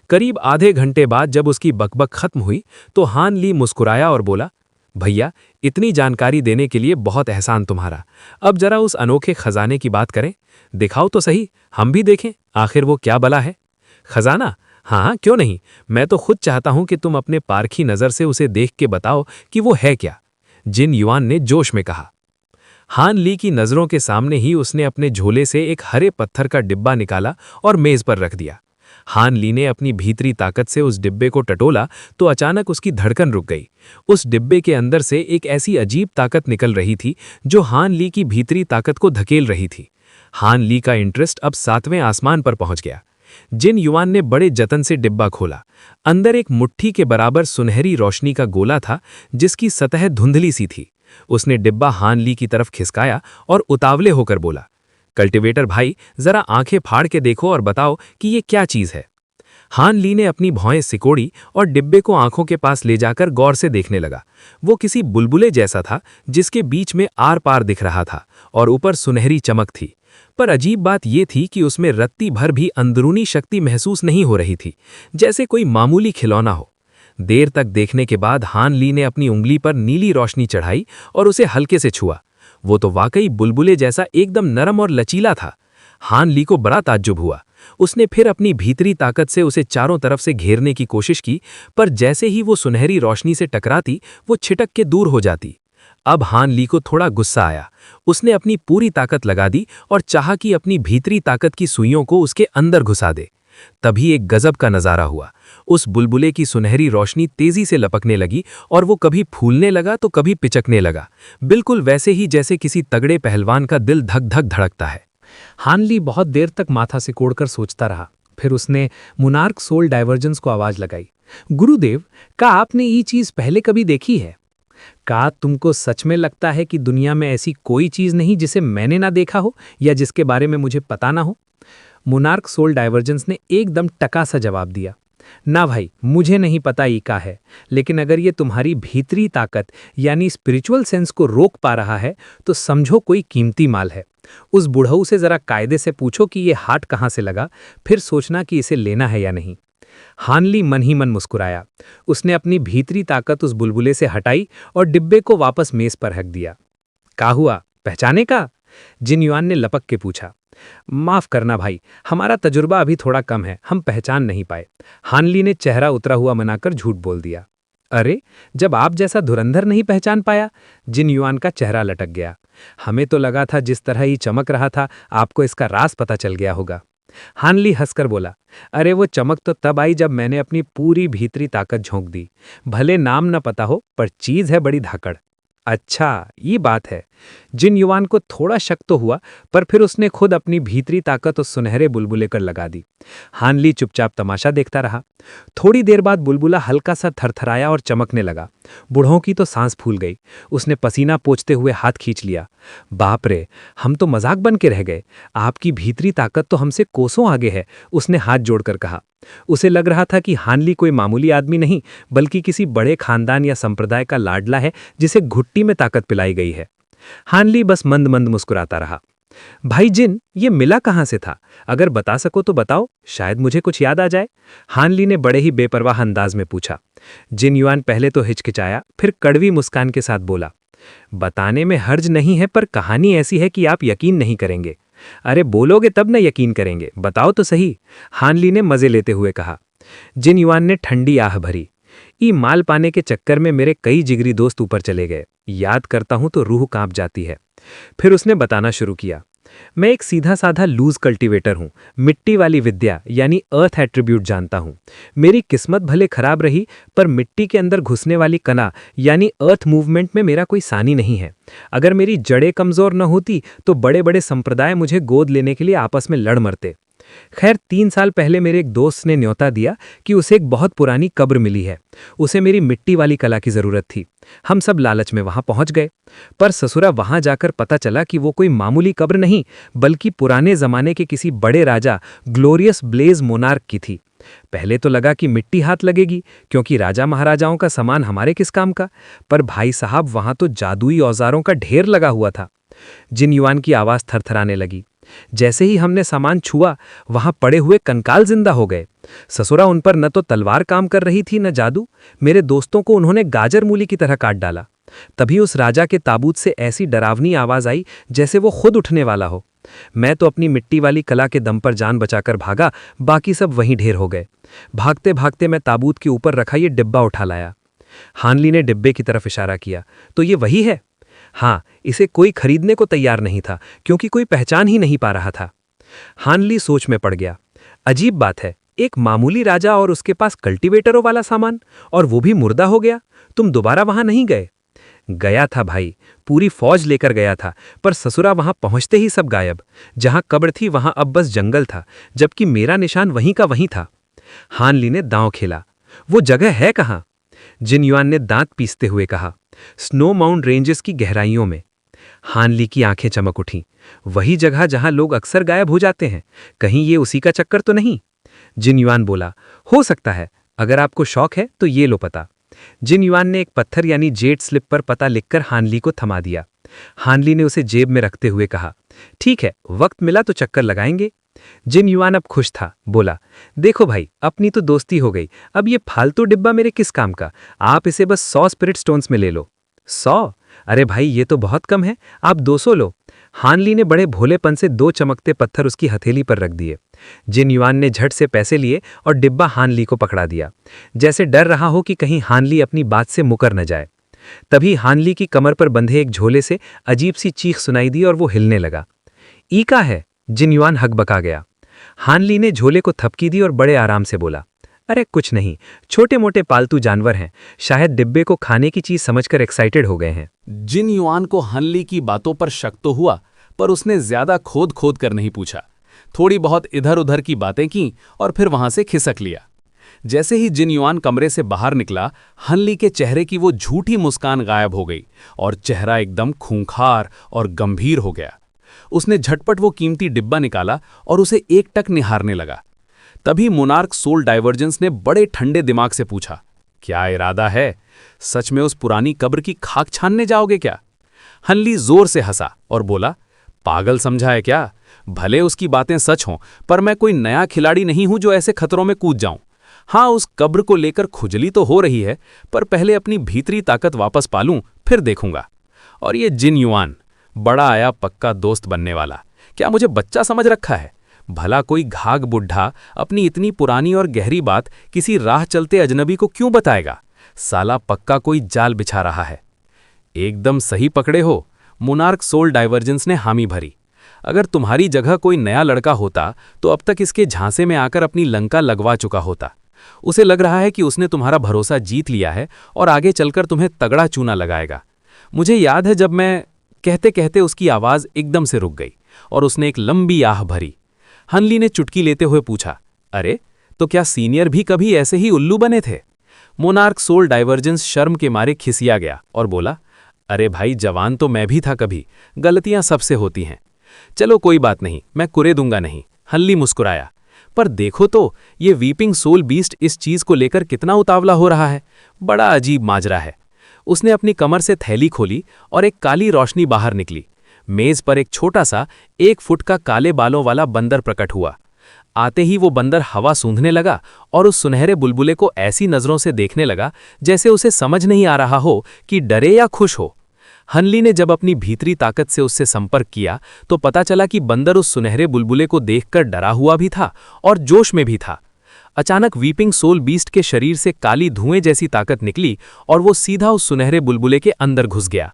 करीब आधे घंटे बाद जब उसकी बकबक खत्म हुई तो हान ली मुस्कुराया और बोला, भैया, इतनी जानकारी देने के लिए बहुत एहसान तुम्हारा। अब जरा उस अनोखे खजाने की बात करें। दिखाओ तो सही, हम भी देखें आखिर वो क्या बला है। खजाना? हाँ, क्यों नहीं। मैं तो खुद चाहता हूं कि तुम अपने पारखी नजर से उसे देख के बताओ कि वो है क्या। जिन युआन ने जोश में कहा। हान ली की नजरों के सामने ही उसने अपने झोले से एक हरे पत्थर का डिब्बा निकाला और मेज पर रख दिया। हान ली ने अपनी भीतरी ताकत से उस डिब्बे को टटोला तो अचानक उसकी धड़कन रुक गई। उस डिब्बे के अंदर से एक ऐसी अजीब ताकत निकल रही थी जो हान ली की भीतरी ताकत को धकेल रही थी। हान ली का इंटरेस्ट अब 7वें आसमान पर पहुंच गया। जिन युआन ने बड़े जतन से डिब्बा खोला। अंदर एक मुट्ठी के बराबर सुनहरी रोशनी का गोला था जिसकी सतह धुंधली सी थी। उसने डिब्बा हान ली की तरफ खिसकाया और उतावले होकर बोला, कल्टीवेटर भाई, जरा आंखें फाड़ के देखो और बताओ कि ये क्या चीज है। हान ली ने अपनी भौएं सिकोड़ी और डिब्बे को आंखों के पास ले जाकर गौर से देखने लगा। वो किसी बुलबुले जैसा था जिसके बीच में आर पार दिख रहा था और ऊपर सुनहरी चमक थी। पर अजीब बात यह थी कि उसमें रत्ती भर भी अंदरूनी शक्ति महसूस नहीं हो रही थी, जैसे कोई मामूली खिलौना हो। देर तक देखने के बाद हान ली ने अपनी उंगली पर नीली रोशनी चढ़ाई और उसे हल्के से छुआ। वो तो वाकई बुलबुले जैसा एकदम नरम और लचीला था। हान ली को बड़ा ताज्जुब हुआ। उसने फिर अपनी भीतरी ताकत से उसे चारों तरफ से घेरने की कोशिश की, पर जैसे ही वो सुनहरी रोशनी से टकराती वो छिटक के दूर हो जाती। अब हान ली को थोड़ा गुस्सा आया। उसने अपनी पूरी ताकत लगा दी और चाहा कि अपनी भीतरी ताकत की सुइयों को उसके अंदर घुसा दे। तभी एक गजब का नजारा हुआ। उस बुलबुले की सुनहरी रोशनी तेजी से लपकने लगी और वो कभी फूलने लगा तो कभी पिचकने लगा, बिल्कुल वैसे ही जैसे किसी तगड़े पहलवान का दिल धक धक धड़कता है। हान ली बहुत देर तक माथा सिकोड़कर सोचता रहा। फिर उसने मुनार्क सोल डाइवर्जेंस को आवाज लगाई। गुरुदेव, क्या आपने ये चीज पहले कभी देखी है? क्या तुमको सच में लगता है कि दुनिया में ऐसी कोई चीज नहीं जिसे मैंने ना देखा हो या जिसके बारे में मुझे पता ना हो? मुनार्क सोल डाइवर्जेंस ने एकदम टका सा जवाब दिया, ना भाई, मुझे नहीं पता ये क्या है, लेकिन अगर ये तुम्हारी भीतरी ताकत यानी स्पिरिचुअल सेंस को रोक पा रहा है तो समझो कोई कीमती माल है। उस बुढ़ऊ से जरा कायदे से पूछो कि ये हार्ट कहाँ से लगा, फिर सोचना कि इसे लेना है या नहीं। हान ली मन ही मन मुस्कुराया। उसने अपनी भीतरी ताकत उस बुलबुले से हटाई और डिब्बे को वापस मेज पर रख दिया। क्या हुआ, पहचाने का? जिन युआन ने लपक के पूछा। माफ करना भाई, हमारा तजुर्बा अभी थोड़ा कम है, हम पहचान नहीं पाए। हानली ने चेहरा उतरा हुआ मनाकर झूठ बोल दिया। अरे, जब आप जैसा धुरंधर नहीं पहचान पाया? जिन युआन का चेहरा लटक गया। हमें तो लगा था जिस तरह ही चमक रहा था आपको इसका राज पता चल गया होगा। हानली हंसकर बोला, अरे वो चमक तो तब आई जब मैंने अपनी पूरी भीतरी ताकत झोंक दी। भले नाम न पता हो, पर चीज है बड़ी धाकड़। अच्छा, ये बात है। जिन युवान को थोड़ा शक तो हुआ, पर फिर उसने खुद अपनी भीतरी ताकत उस सुनहरे बुलबुले कर लगा दी। हानली चुपचाप तमाशा देखता रहा। थोड़ी देर बाद बुलबुला हल्का सा थरथराया और चमकने लगा। बूढ़ों की तो सांस फूल गई। उसने पसीना पोंछते हुए हाथ खींच लिया। बाप रे, हम तो मजाक बन के रह गए। आपकी भीतरी ताकत तो हमसे कोसों आगे है, उसने हाथ जोड़कर कहा। उसे लग रहा था कि हानली कोई मामूली आदमी नहीं, बल्कि किसी बड़े खानदान या संप्रदाय का लाडला है जिसे घुट्टी में ताकत पिलाई गई है। हानली बस मंद मंद मुस्कुराता रहा। भाई जिन, ये मिला कहाँ से था? अगर बता सको तो बताओ, शायद मुझे कुछ याद आ जाए। हानली ने बड़े ही बेपरवाह अंदाज में पूछा। जिन युआन पहले तो हिचकिचाया, फिर कड़वी मुस्कान के साथ बोला, बताने में हर्ज नहीं है, पर कहानी ऐसी है कि आप यकीन नहीं करेंगे। अरे बोलोगे तब न यकीन करेंगे, बताओ तो सही, हानली ने मजे लेते हुए कहा। जिन युआन ने ठंडी आह भरी। ई माल पाने के चक्कर में मेरे कई जिगरी दोस्त ऊपर चले गए। याद करता हूं तो रूह कांप जाती है। फिर उसने बताना शुरू किया। मैं एक सीधा साधा लूज कल्टीवेटर हूं। मिट्टी वाली विद्या यानी अर्थ एट्रीब्यूट जानता हूं। मेरी किस्मत भले खराब रही, पर मिट्टी के अंदर घुसने वाली कला यानी अर्थ मूवमेंट में मेरा कोई सानी नहीं है। अगर मेरी जड़ें कमजोर न होती तो बड़े बड़े संप्रदाय मुझे गोद लेने के लिए आपस में लड़ मरते। खैर, 3 साल पहले मेरे एक दोस्त ने न्योता दिया कि उसे एक बहुत पुरानी कब्र मिली है। उसे मेरी मिट्टी वाली कला की जरूरत थी। हम सब लालच में वहां पहुंच गए, पर ससुरा वहां जाकर पता चला कि वो कोई मामूली कब्र नहीं, बल्कि पुराने जमाने के किसी बड़े राजा ग्लोरियस ब्लेज मोनार्क की थी। पहले तो लगा कि मिट्टी हाथ लगेगी, क्योंकि राजा महाराजाओं का सामान हमारे किस काम का, पर भाई साहब वहां तो जादुई औजारों का ढेर लगा हुआ था। जिन युआन की आवाज थरथराने लगी। जैसे ही हमने सामान छुआ, वहां पड़े हुए कंकाल जिंदा हो गए। ससुरा उन पर न तो तलवार काम कर रही थी न जादू। मेरे दोस्तों को उन्होंने गाजर मूली की तरह काट डाला। तभी उस राजा के ताबूत से ऐसी डरावनी आवाज आई जैसे वो खुद उठने वाला हो। मैं तो अपनी मिट्टी वाली कला के दम पर जान बचाकर भागा, बाकी सब वहीं ढेर हो गए। भागते भागते मैं ताबूत के ऊपर रखा ये डिब्बा उठा लाया। हानली ने डिब्बे की तरफ इशारा किया। तो ये वही है? हाँ, इसे कोई खरीदने को तैयार नहीं था, क्योंकि कोई पहचान ही नहीं पा रहा था। हानली सोच में पड़ गया। अजीब बात है, एक मामूली राजा और उसके पास कल्टीवेटरों वाला सामान, और वो भी मुर्दा हो गया। तुम दोबारा वहां नहीं गए? गया था भाई, पूरी फौज लेकर गया था, पर ससुरा वहां पहुंचते ही सब गायब। जहां कब्र थी वहां अब बस जंगल था, जबकि मेरा निशान वहीं का वहीं था। हानली ने दांव खेला। वो जगह है कहां? जिन युआन ने दांत पीसते हुए कहा। स्नो माउंट रेंजेस की गहराइयों में। हानली की आंखें चमक उठीं। वही जगह जहां लोग अक्सर गायब हो जाते हैं। कहीं ये उसी का चक्कर तो नहीं? जिन युआन बोला, हो सकता है, अगर आपको शौक है तो ये लो पता। जिन युआन ने एक पत्थर यानी जेड स्लिप पर पता लिखकर हानली को थमा दिया। हानली ने उसे जेब में रखते हुए कहा, ठीक है, वक्त मिला तो चक्कर लगाएंगे। जिन युआन अब खुश था, बोला, देखो भाई, अपनी तो दोस्ती हो गई, अब ये फालतू डिब्बा मेरे किस काम का? आप इसे बस 100 स्पिरिट स्टोन्स में ले लो। 100? अरे भाई, ये तो बहुत कम है, आप 200 लो। हानली ने बड़े भोलेपन से 2 चमकते पत्थर उसकी हथेली पर रख दिए। जिन युआन ने झट से पैसे लिए और डिब्बा हानली को पकड़ा दिया, जैसे डर रहा हो कि कहीं हानली अपनी बात से मुकर न जाए। तभी हानली की कमर पर बंधे एक झोले से अजीब सी चीख सुनाई दी और वो हिलने लगा। ई का है? जिन युआन हकबका गया। हानली ने झोले को थपकी दी और बड़े आराम से बोला, अरे कुछ नहीं, छोटे मोटे पालतू जानवर हैं, शायद डिब्बे को खाने की चीज समझकर एक्साइटेड हो गए हैं। जिन युआन को हानली की बातों पर शक तो हुआ, पर उसने ज्यादा खोद खोद कर नहीं पूछा। थोड़ी बहुत इधर उधर की बातें की और फिर वहां से खिसक लिया। जैसे ही जिन युआन कमरे से बाहर निकला, हानली के चेहरे की वो झूठी मुस्कान गायब हो गई और चेहरा एकदम खूंखार और गंभीर हो गया। उसने झटपट वो कीमती डिब्बा निकाला और उसे एकटक निहारने लगा। तभी मोनार्क सोल डाइवर्जेंस ने बड़े ठंडे दिमाग से पूछा, क्या इरादा है? सच में उस पुरानी कब्र की खाक छानने जाओगे क्या? हानली जोर से हंसा और बोला, पागल समझा है क्या? भले उसकी बातें सच हों, पर मैं कोई नया खिलाड़ी नहीं हूं जो ऐसे खतरों में कूद जाऊं। हाँ, उस कब्र को लेकर खुजली तो हो रही है, पर पहले अपनी भीतरी ताकत वापस पालूं, फिर देखूंगा। और ये जिन युआन, बड़ा आया पक्का दोस्त बनने वाला। क्या मुझे बच्चा समझ रखा है? भला कोई घाघ बुढ़ा अपनी इतनी पुरानी और गहरी बात किसी राह चलते अजनबी को क्यों बताएगा? साला पक्का कोई जाल बिछा रहा है। एकदम सही पकड़े हो, मोनार्क सोल डाइवर्जेंस ने हामी भरी। अगर तुम्हारी जगह कोई नया लड़का होता तो अब तक इसके झांसे में आकर अपनी लंका लगवा चुका होता। उसे लग रहा है कि उसने तुम्हारा भरोसा जीत लिया है और आगे चलकर तुम्हें तगड़ा चूना लगाएगा। मुझे याद है जब मैं कहते कहते उसकी आवाज़ एकदम से रुक गई और उसने एक लंबी आह भरी। हनली ने चुटकी लेते हुए पूछा, अरे तो क्या सीनियर भी कभी ऐसे ही उल्लू बने थे? मोनार्क सोल डाइवर्जेंस शर्म के मारे खिसिया गया और बोला, अरे भाई जवान तो मैं भी था कभी, गलतियां सबसे होती हैं। चलो कोई बात नहीं, मैं कुरे दूंगा नहीं। हनली मुस्कुराया। पर देखो तो ये वीपिंग सोल बीस्ट इस चीज को लेकर कितना उतावला हो रहा है। बड़ा अजीब माजरा है। उसने अपनी कमर से थैली खोली और एक काली रोशनी बाहर निकली। मेज पर एक छोटा सा 1 फुट का काले बालों वाला बंदर प्रकट हुआ। आते ही वो बंदर हवा सूंघने लगा और उस सुनहरे बुलबुले को ऐसी नजरों से देखने लगा जैसे उसे समझ नहीं आ रहा हो कि डरे या खुश हो। हनली ने जब अपनी भीतरी ताकत से उससे संपर्क किया तो पता चला कि बंदर उस सुनहरे बुलबुले को देखकर डरा हुआ भी था और जोश में भी था। अचानक वीपिंग सोल बीस्ट के शरीर से काली धुएं जैसी ताकत निकली और वो सीधा उस सुनहरे बुलबुले के अंदर घुस गया।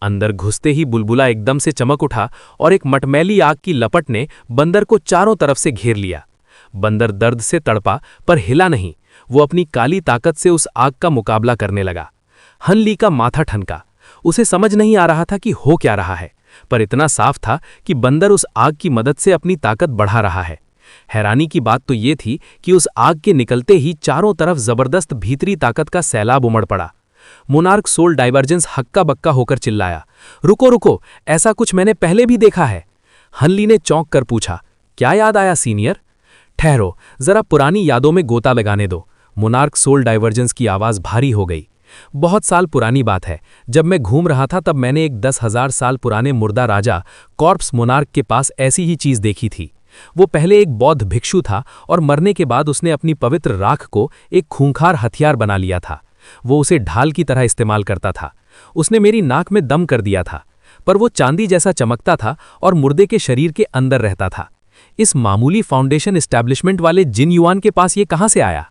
अंदर घुसते ही बुलबुला एकदम से चमक उठा और एक मटमैली आग की लपट ने बंदर को चारों तरफ से घेर लिया। बंदर दर्द से तड़पा पर हिला नहीं। वो अपनी काली ताकत से उस आग का मुकाबला करने लगा। हनली का माथा ठनका। उसे समझ नहीं आ रहा था कि हो क्या रहा है, पर इतना साफ था कि बंदर उस आग की मदद से अपनी ताकत बढ़ा रहा है। हैरानी की बात तो ये थी कि उस आग के निकलते ही चारों तरफ जबरदस्त भीतरी ताकत का सैलाब उमड़ पड़ा। मोनार्क सोल डाइवर्जेंस हक्का बक्का होकर चिल्लाया, रुको रुको, ऐसा कुछ मैंने पहले भी देखा है। हनली ने चौंक कर पूछा, क्या याद आया सीनियर? ठहरो, जरा पुरानी यादों में गोता लगाने दो। मोनार्क सोल डाइवर्जेंस की आवाज भारी हो गई। बहुत साल पुरानी बात है, जब मैं घूम रहा था तब मैंने एक 10,000 साल पुराने मुर्दा राजा कॉर्प्स मोनार्क के पास ऐसी ही चीज देखी थी। वो पहले एक बौद्ध भिक्षु था और मरने के बाद उसने अपनी पवित्र राख को एक खूंखार हथियार बना लिया था। वो उसे ढाल की तरह इस्तेमाल करता था। उसने मेरी नाक में दम कर दिया था, पर वो चांदी जैसा चमकता था और मुर्दे के शरीर के अंदर रहता था। इस मामूली फाउंडेशन एस्टैब्लिशमेंट वाले जिन युआन के पास ये कहाँ से आया?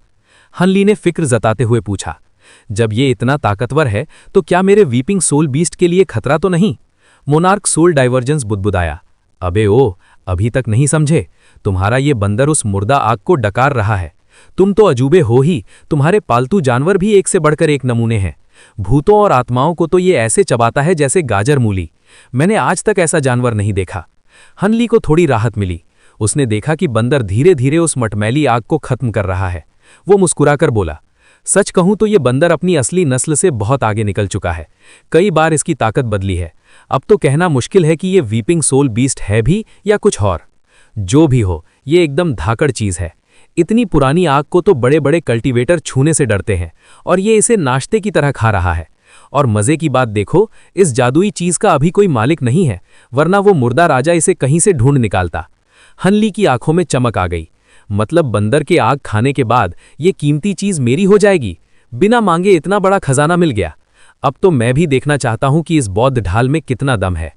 हनली ने फिक्र जताते हुए पूछा। जब ये इतना ताकतवर है तो क्या मेरे वीपिंग सोल बीस्ट के लिए खतरा तो नहीं? मोनार्क सोल डाइवर्जेंस बुदबुदाया। अबे ओ, अभी तक नहीं समझे? तुम्हारा ये बंदर उस मुर्दा आग को डकार रहा है। तुम तो अजूबे हो ही, तुम्हारे पालतू जानवर भी एक से बढ़कर एक नमूने हैं। भूतों और आत्माओं को तो ये ऐसे चबाता है जैसे गाजर मूली। मैंने आज तक ऐसा जानवर नहीं देखा। हनली को थोड़ी राहत मिली। उसने देखा कि बंदर धीरे धीरे उस मटमैली आग को खत्म कर रहा है। वो मुस्कुराकर बोला, सच कहूं तो ये बंदर अपनी असली नस्ल से बहुत आगे निकल चुका है। कई बार इसकी ताकत बदली है। अब तो कहना मुश्किल है कि ये वीपिंग सोल बीस्ट है भी या कुछ और। जो भी हो, ये एकदम धाकड़ चीज है। इतनी पुरानी आग को तो बड़े बड़े कल्टीवेटर छूने से डरते हैं और ये इसे नाश्ते की तरह खा रहा है। और मजे की बात देखो, इस जादुई चीज का अभी कोई मालिक नहीं है, वरना वो मुर्दा राजा इसे कहीं से ढूंढ निकालता। हनली की आंखों में चमक आ गई। मतलब बंदर के आग खाने के बाद ये कीमती चीज मेरी हो जाएगी? बिना मांगे इतना बड़ा खजाना मिल गया। अब तो मैं भी देखना चाहता हूं कि इस बौद्ध ढाल में कितना दम है।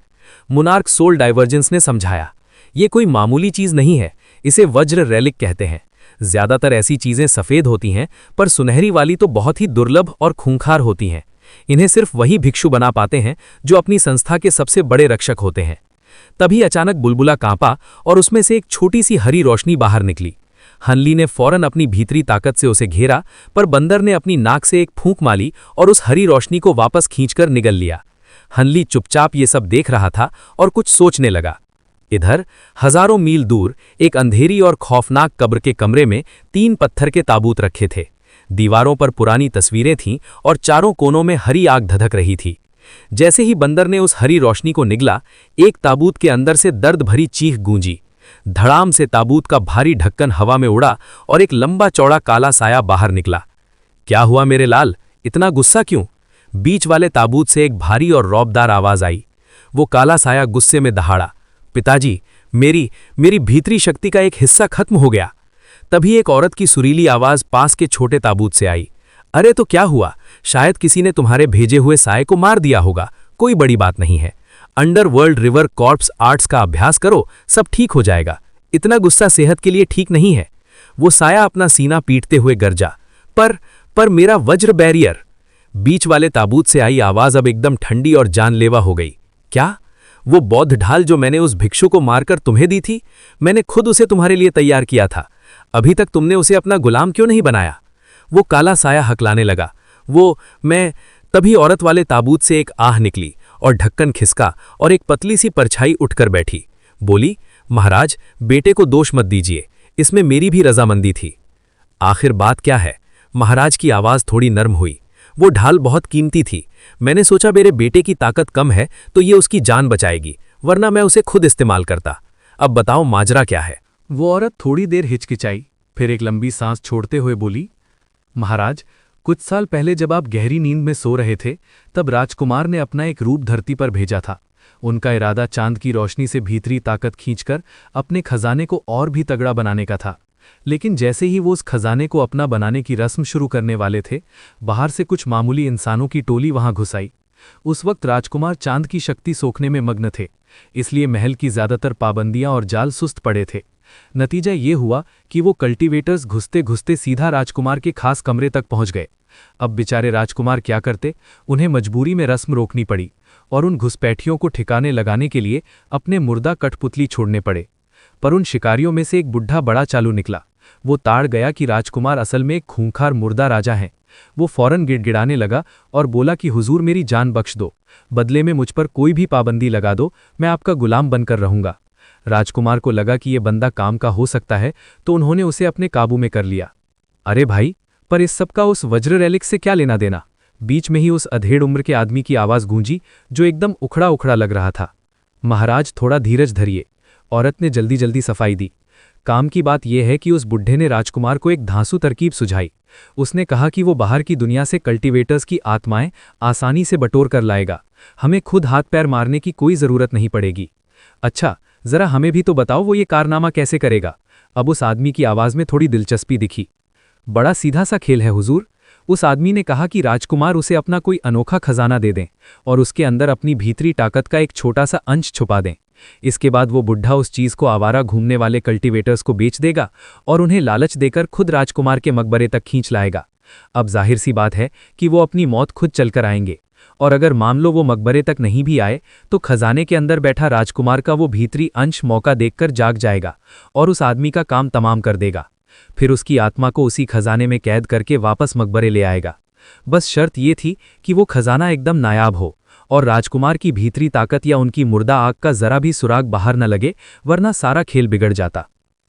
मोनार्क सोल डाइवर्जेंस ने समझाया, ये कोई मामूली चीज नहीं है, इसे वज्र रेलिक कहते हैं। ज्यादातर ऐसी चीजें सफेद होती हैं, पर सुनहरी वाली तो बहुत ही दुर्लभ और खूंखार होती हैं। इन्हें सिर्फ वही भिक्षु बना पाते हैं जो अपनी संस्था के सबसे बड़े रक्षक होते हैं। तभी अचानक बुलबुला कांपा और उसमें से एक छोटी सी हरी रोशनी बाहर निकली। हनली ने फौरन अपनी भीतरी ताकत से उसे घेरा, पर बंदर ने अपनी नाक से एक फूंक मारी और उस हरी रोशनी को वापस खींचकर निगल लिया। हनली चुपचाप ये सब देख रहा था और कुछ सोचने लगा। इधर हजारों मील दूर एक अंधेरी और खौफनाक कब्र के कमरे में 3 पत्थर के ताबूत रखे थे। दीवारों पर पुरानी तस्वीरें थीं और चारों कोनों में हरी आग धधक रही थी। जैसे ही बंदर ने उस हरी रोशनी को निगला, एक ताबूत के अंदर से दर्द भरी चीख गूंजी। धड़ाम से ताबूत का भारी ढक्कन हवा में उड़ा और एक लंबा चौड़ा काला साया बाहर निकला। क्या हुआ मेरे लाल, इतना गुस्सा क्यों? बीच वाले ताबूत से एक भारी और रौबदार आवाज आई। वो काला साया गुस्से में दहाड़ा, पिताजी, मेरी भीतरी शक्ति का एक हिस्सा खत्म हो गया। तभी एक औरत की सुरीली आवाज पास के छोटे ताबूत से आई। अरे तो क्या हुआ? शायद किसी ने तुम्हारे भेजे हुए साये को मार दिया होगा, कोई बड़ी बात नहीं है। अंडरवर्ल्ड रिवर कॉर्प्स आर्ट्स का अभ्यास करो, सब ठीक हो जाएगा। इतना गुस्सा सेहत के लिए ठीक नहीं है। वो साया अपना सीना पीटते हुए गरजा, पर मेरा वज्र बैरियर। बीच वाले ताबूत से आई आवाज अब एकदम ठंडी और जानलेवा हो गई। क्या? वो बौद्ध ढाल जो मैंने उस भिक्षु को मारकर तुम्हें दी थी, मैंने खुद उसे तुम्हारे लिए तैयार किया था। अभी तक तुमने उसे अपना गुलाम क्यों नहीं बनाया? वो काला साया हकलाने लगा। मैं तभी औरत वाले ताबूत से एक आह निकली और ढक्कन खिसका और एक पतली सी परछाई उठकर बैठी। बोली, महाराज, बेटे को दोष मत दीजिए, इसमें मेरी भी रजामंदी थी। आखिर बात क्या है? महाराज की आवाज थोड़ी नर्म हुई। वो ढाल बहुत कीमती थी। मैंने सोचा मेरे बेटे की ताकत कम है तो ये उसकी जान बचाएगी, वरना मैं उसे खुद इस्तेमाल करता। अब बताओ माजरा क्या है? वो औरत थोड़ी देर हिचकिचाई, फिर एक लंबी सांस छोड़ते हुए बोली, महाराज, कुछ साल पहले जब आप गहरी नींद में सो रहे थे, तब राजकुमार ने अपना एक रूप धरती पर भेजा था। उनका इरादा चांद की रोशनी से भीतरी ताकत खींचकर अपने खजाने को और भी तगड़ा बनाने का था। लेकिन जैसे ही वो उस खजाने को अपना बनाने की रस्म शुरू करने वाले थे, बाहर से कुछ मामूली इंसानों की टोली वहां घुस आई। उस वक्त राजकुमार चांद की शक्ति सोखने में मग्न थे, इसलिए महल की ज्यादातर पाबंदियां और जाल सुस्त पड़े थे। नतीजा ये हुआ कि वो कल्टीवेटर्स घुसते घुसते सीधा राजकुमार के खास कमरे तक पहुंच गए। अब बेचारे राजकुमार क्या करते? उन्हें मजबूरी में रस्म रोकनी पड़ी और उन घुसपैठियों को ठिकाने लगाने के लिए अपने मुर्दा कठपुतली छोड़ने पड़े। पर उन शिकारियों में से एक बुढ़ा बड़ा चालू निकला। वो ताड़ गया कि राजकुमार असल में एक खूंखार मुर्दा राजा हैं। वो फौरन गिड़गिड़ाने लगा और बोला कि हुजूर, मेरी जान बख्श दो, बदले में मुझ पर कोई भी पाबंदी लगा दो, मैं आपका गुलाम बनकर रहूंगा। राजकुमार को लगा कि ये बंदा काम का हो सकता है, तो उन्होंने उसे अपने काबू में कर लिया। अरे भाई, पर इस सब का उस वज्र रेलिक से क्या लेना देना? बीच में ही उस अधेड़ उम्र के आदमी की आवाज गूंजी, जो एकदम उखड़ा उखड़ा लग रहा था। महाराज, थोड़ा धीरज धरिए। औरत ने जल्दी जल्दी सफाई दी। काम की बात यह है कि उस बुढ़े ने राजकुमार को एक धांसू तरकीब सुझाई। उसने कहा कि वो बाहर की दुनिया से कल्टीवेटर्स की आत्माएं आसानी से बटोर कर लाएगा। हमें खुद हाथ पैर मारने की कोई जरूरत नहीं पड़ेगी। अच्छा, जरा हमें भी तो बताओ, वो ये कारनामा कैसे करेगा? अब उस आदमी की आवाज में थोड़ी दिलचस्पी दिखी। बड़ा सीधा सा खेल है हुजूर। उस आदमी ने कहा कि राजकुमार उसे अपना कोई अनोखा खजाना दे दें और उसके अंदर अपनी भीतरी ताकत का एक छोटा सा अंश छुपा दें। इसके बाद वो बुढ़ा उस चीज को आवारा घूमने वाले कल्टीवेटर्स को बेच देगा और उन्हें लालच देकर खुद राजकुमार के मकबरे तक खींच लाएगा। अब जाहिर सी बात है कि वो अपनी मौत खुद चलकर आएंगे, और अगर मान लो वो मकबरे तक नहीं भी आए तो खजाने के अंदर बैठा राजकुमार का वो भीतरी अंश मौका देखकर जाग जाएगा और उस आदमी का काम तमाम कर देगा। फिर उसकी आत्मा को उसी खजाने में कैद करके वापस मकबरे ले आएगा। बस शर्त ये थी कि वो खजाना एकदम नायाब हो और राजकुमार की भीतरी ताकत या उनकी मुर्दा आग का जरा भी सुराग बाहर न लगे, वरना सारा खेल बिगड़ जाता।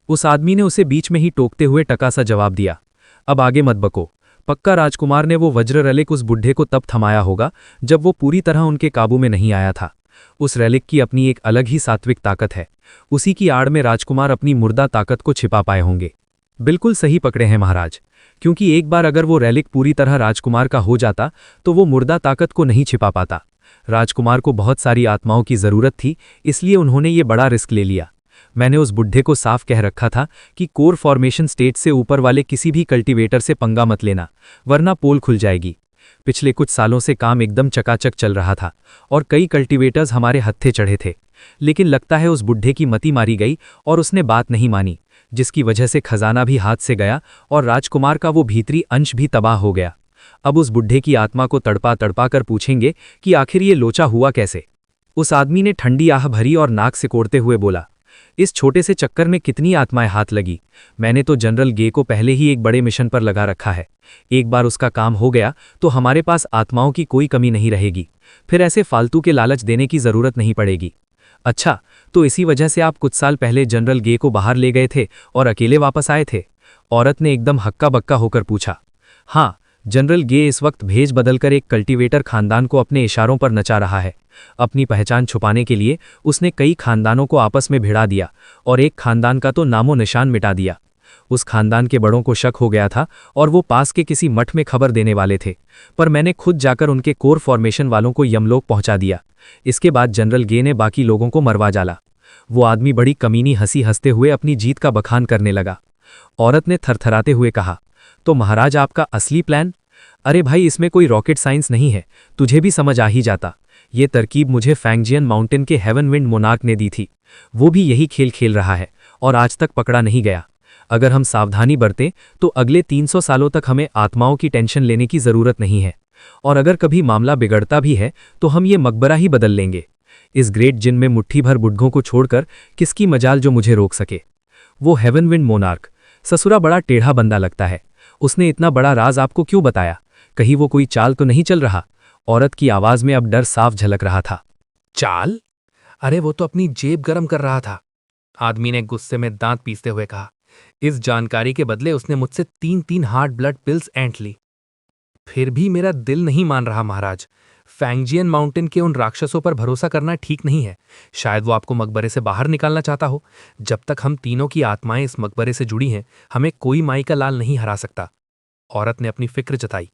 उस आदमी ने उसे बीच में ही टोकते हुए टका सा जवाब दिया, अब आगे मत बको। पक्का राजकुमार ने वो वज्र रेलिक उस बुढ़े को तब थमाया होगा जब वो पूरी तरह उनके काबू में नहीं आया था। उस रेलिक की अपनी एक अलग ही सात्विक ताकत है। उसी की आड़ में राजकुमार अपनी मुर्दा ताकत को छिपा पाए होंगे। बिल्कुल सही पकड़े हैं महाराज, क्योंकि एक बार अगर वो रेलिक पूरी तरह राजकुमार का हो जाता तो वो मुर्दा ताकत को नहीं छिपा पाता। राजकुमार को बहुत सारी आत्माओं की जरूरत थी, इसलिए उन्होंने ये बड़ा रिस्क ले लिया। मैंने उस बुढ़े को साफ कह रखा था कि कोर फॉर्मेशन स्टेट से ऊपर वाले किसी भी कल्टीवेटर से पंगा मत लेना, वरना पोल खुल जाएगी। पिछले कुछ सालों से काम एकदम चकाचक चल रहा था और कई कल्टीवेटर्स हमारे हत्थे चढ़े थे, लेकिन लगता है उस बुढ़े की मति मारी गई और उसने बात नहीं मानी, जिसकी वजह से खजाना भी हाथ से गया और राजकुमार का वो भीतरी अंश भी तबाह हो गया। अब उस बुढ़े की आत्मा को तड़पा तड़पा कर पूछेंगे कि आखिर ये लोचा हुआ कैसे। उस आदमी ने ठंडी आह भरी और नाक सिकोड़ते हुए बोला, इस छोटे से चक्कर में कितनी आत्माएं हाथ लगी। मैंने तो जनरल गे को पहले ही एक बड़े मिशन पर लगा रखा है। एक बार उसका काम हो गया तो हमारे पास आत्माओं की कोई कमी नहीं रहेगी, फिर ऐसे फालतू के लालच देने की जरूरत नहीं पड़ेगी। अच्छा, तो इसी वजह से आप कुछ साल पहले जनरल गे को बाहर ले गए थे और अकेले वापस आए थे? औरत ने एकदम हक्का बक्का होकर पूछा। हाँ, जनरल गे इस वक्त भेज बदलकर एक कल्टीवेटर खानदान को अपने इशारों पर नचा रहा है। अपनी पहचान छुपाने के लिए उसने कई खानदानों को आपस में भिड़ा दिया और एक खानदान का तो नामो निशान मिटा दिया। उस खानदान के बड़ों को शक हो गया था और वो पास के किसी मठ में खबर देने वाले थे, पर मैंने खुद जाकर उनके कोर फॉर्मेशन वालों को यमलोक पहुंचा दिया। इसके बाद जनरल गे ने बाकी लोगों को मरवा डाला। वो आदमी बड़ी कमीनी हंसी हंसते हुए अपनी जीत का बखान करने लगा। औरत ने थरथराते हुए कहा, तो महाराज आपका असली प्लान? अरे भाई, इसमें कोई रॉकेट साइंस नहीं है, तुझे भी समझ आ ही जाता। ये तरकीब मुझे फैंगजियन माउंटेन के हेवन विंड मोनार्क ने दी थी। वो भी यही खेल खेल रहा है और आज तक पकड़ा नहीं गया। अगर हम सावधानी बरतें तो अगले 300 सालों तक हमें आत्माओं की टेंशन लेने की ज़रूरत नहीं है। और अगर कभी मामला बिगड़ता भी है तो हम ये मकबरा ही बदल लेंगे। इस ग्रेट जिन में मुट्ठी भर बुड्ढों को छोड़कर किसकी मजाल जो मुझे रोक सके। वो हेवन विंड मोनार्क ससुरा बड़ा टेढ़ा बंदा लगता है। उसने इतना बड़ा राज आपको क्यों बताया? कहीं वो कोई चाल तो नहीं चल रहा? औरत की आवाज में अब डर साफ झलक रहा था। चाल? अरे वो तो अपनी जेब गरम कर रहा था, आदमी ने गुस्से में दांत पीसते हुए कहा। इस जानकारी के बदले उसने मुझसे 3-3 हार्ड ब्लड पिल्स ऐंठ ली। फिर भी मेरा दिल नहीं मान रहा महाराज। फैंगजियन माउंटेन के उन राक्षसों पर भरोसा करना ठीक नहीं है। शायद वो आपको मकबरे से बाहर निकालना चाहता हो। जब तक हम तीनों की आत्माएं इस मकबरे से जुड़ी हैं, हमें कोई माई का लाल नहीं हरा सकता। औरत ने अपनी फिक्र जताई।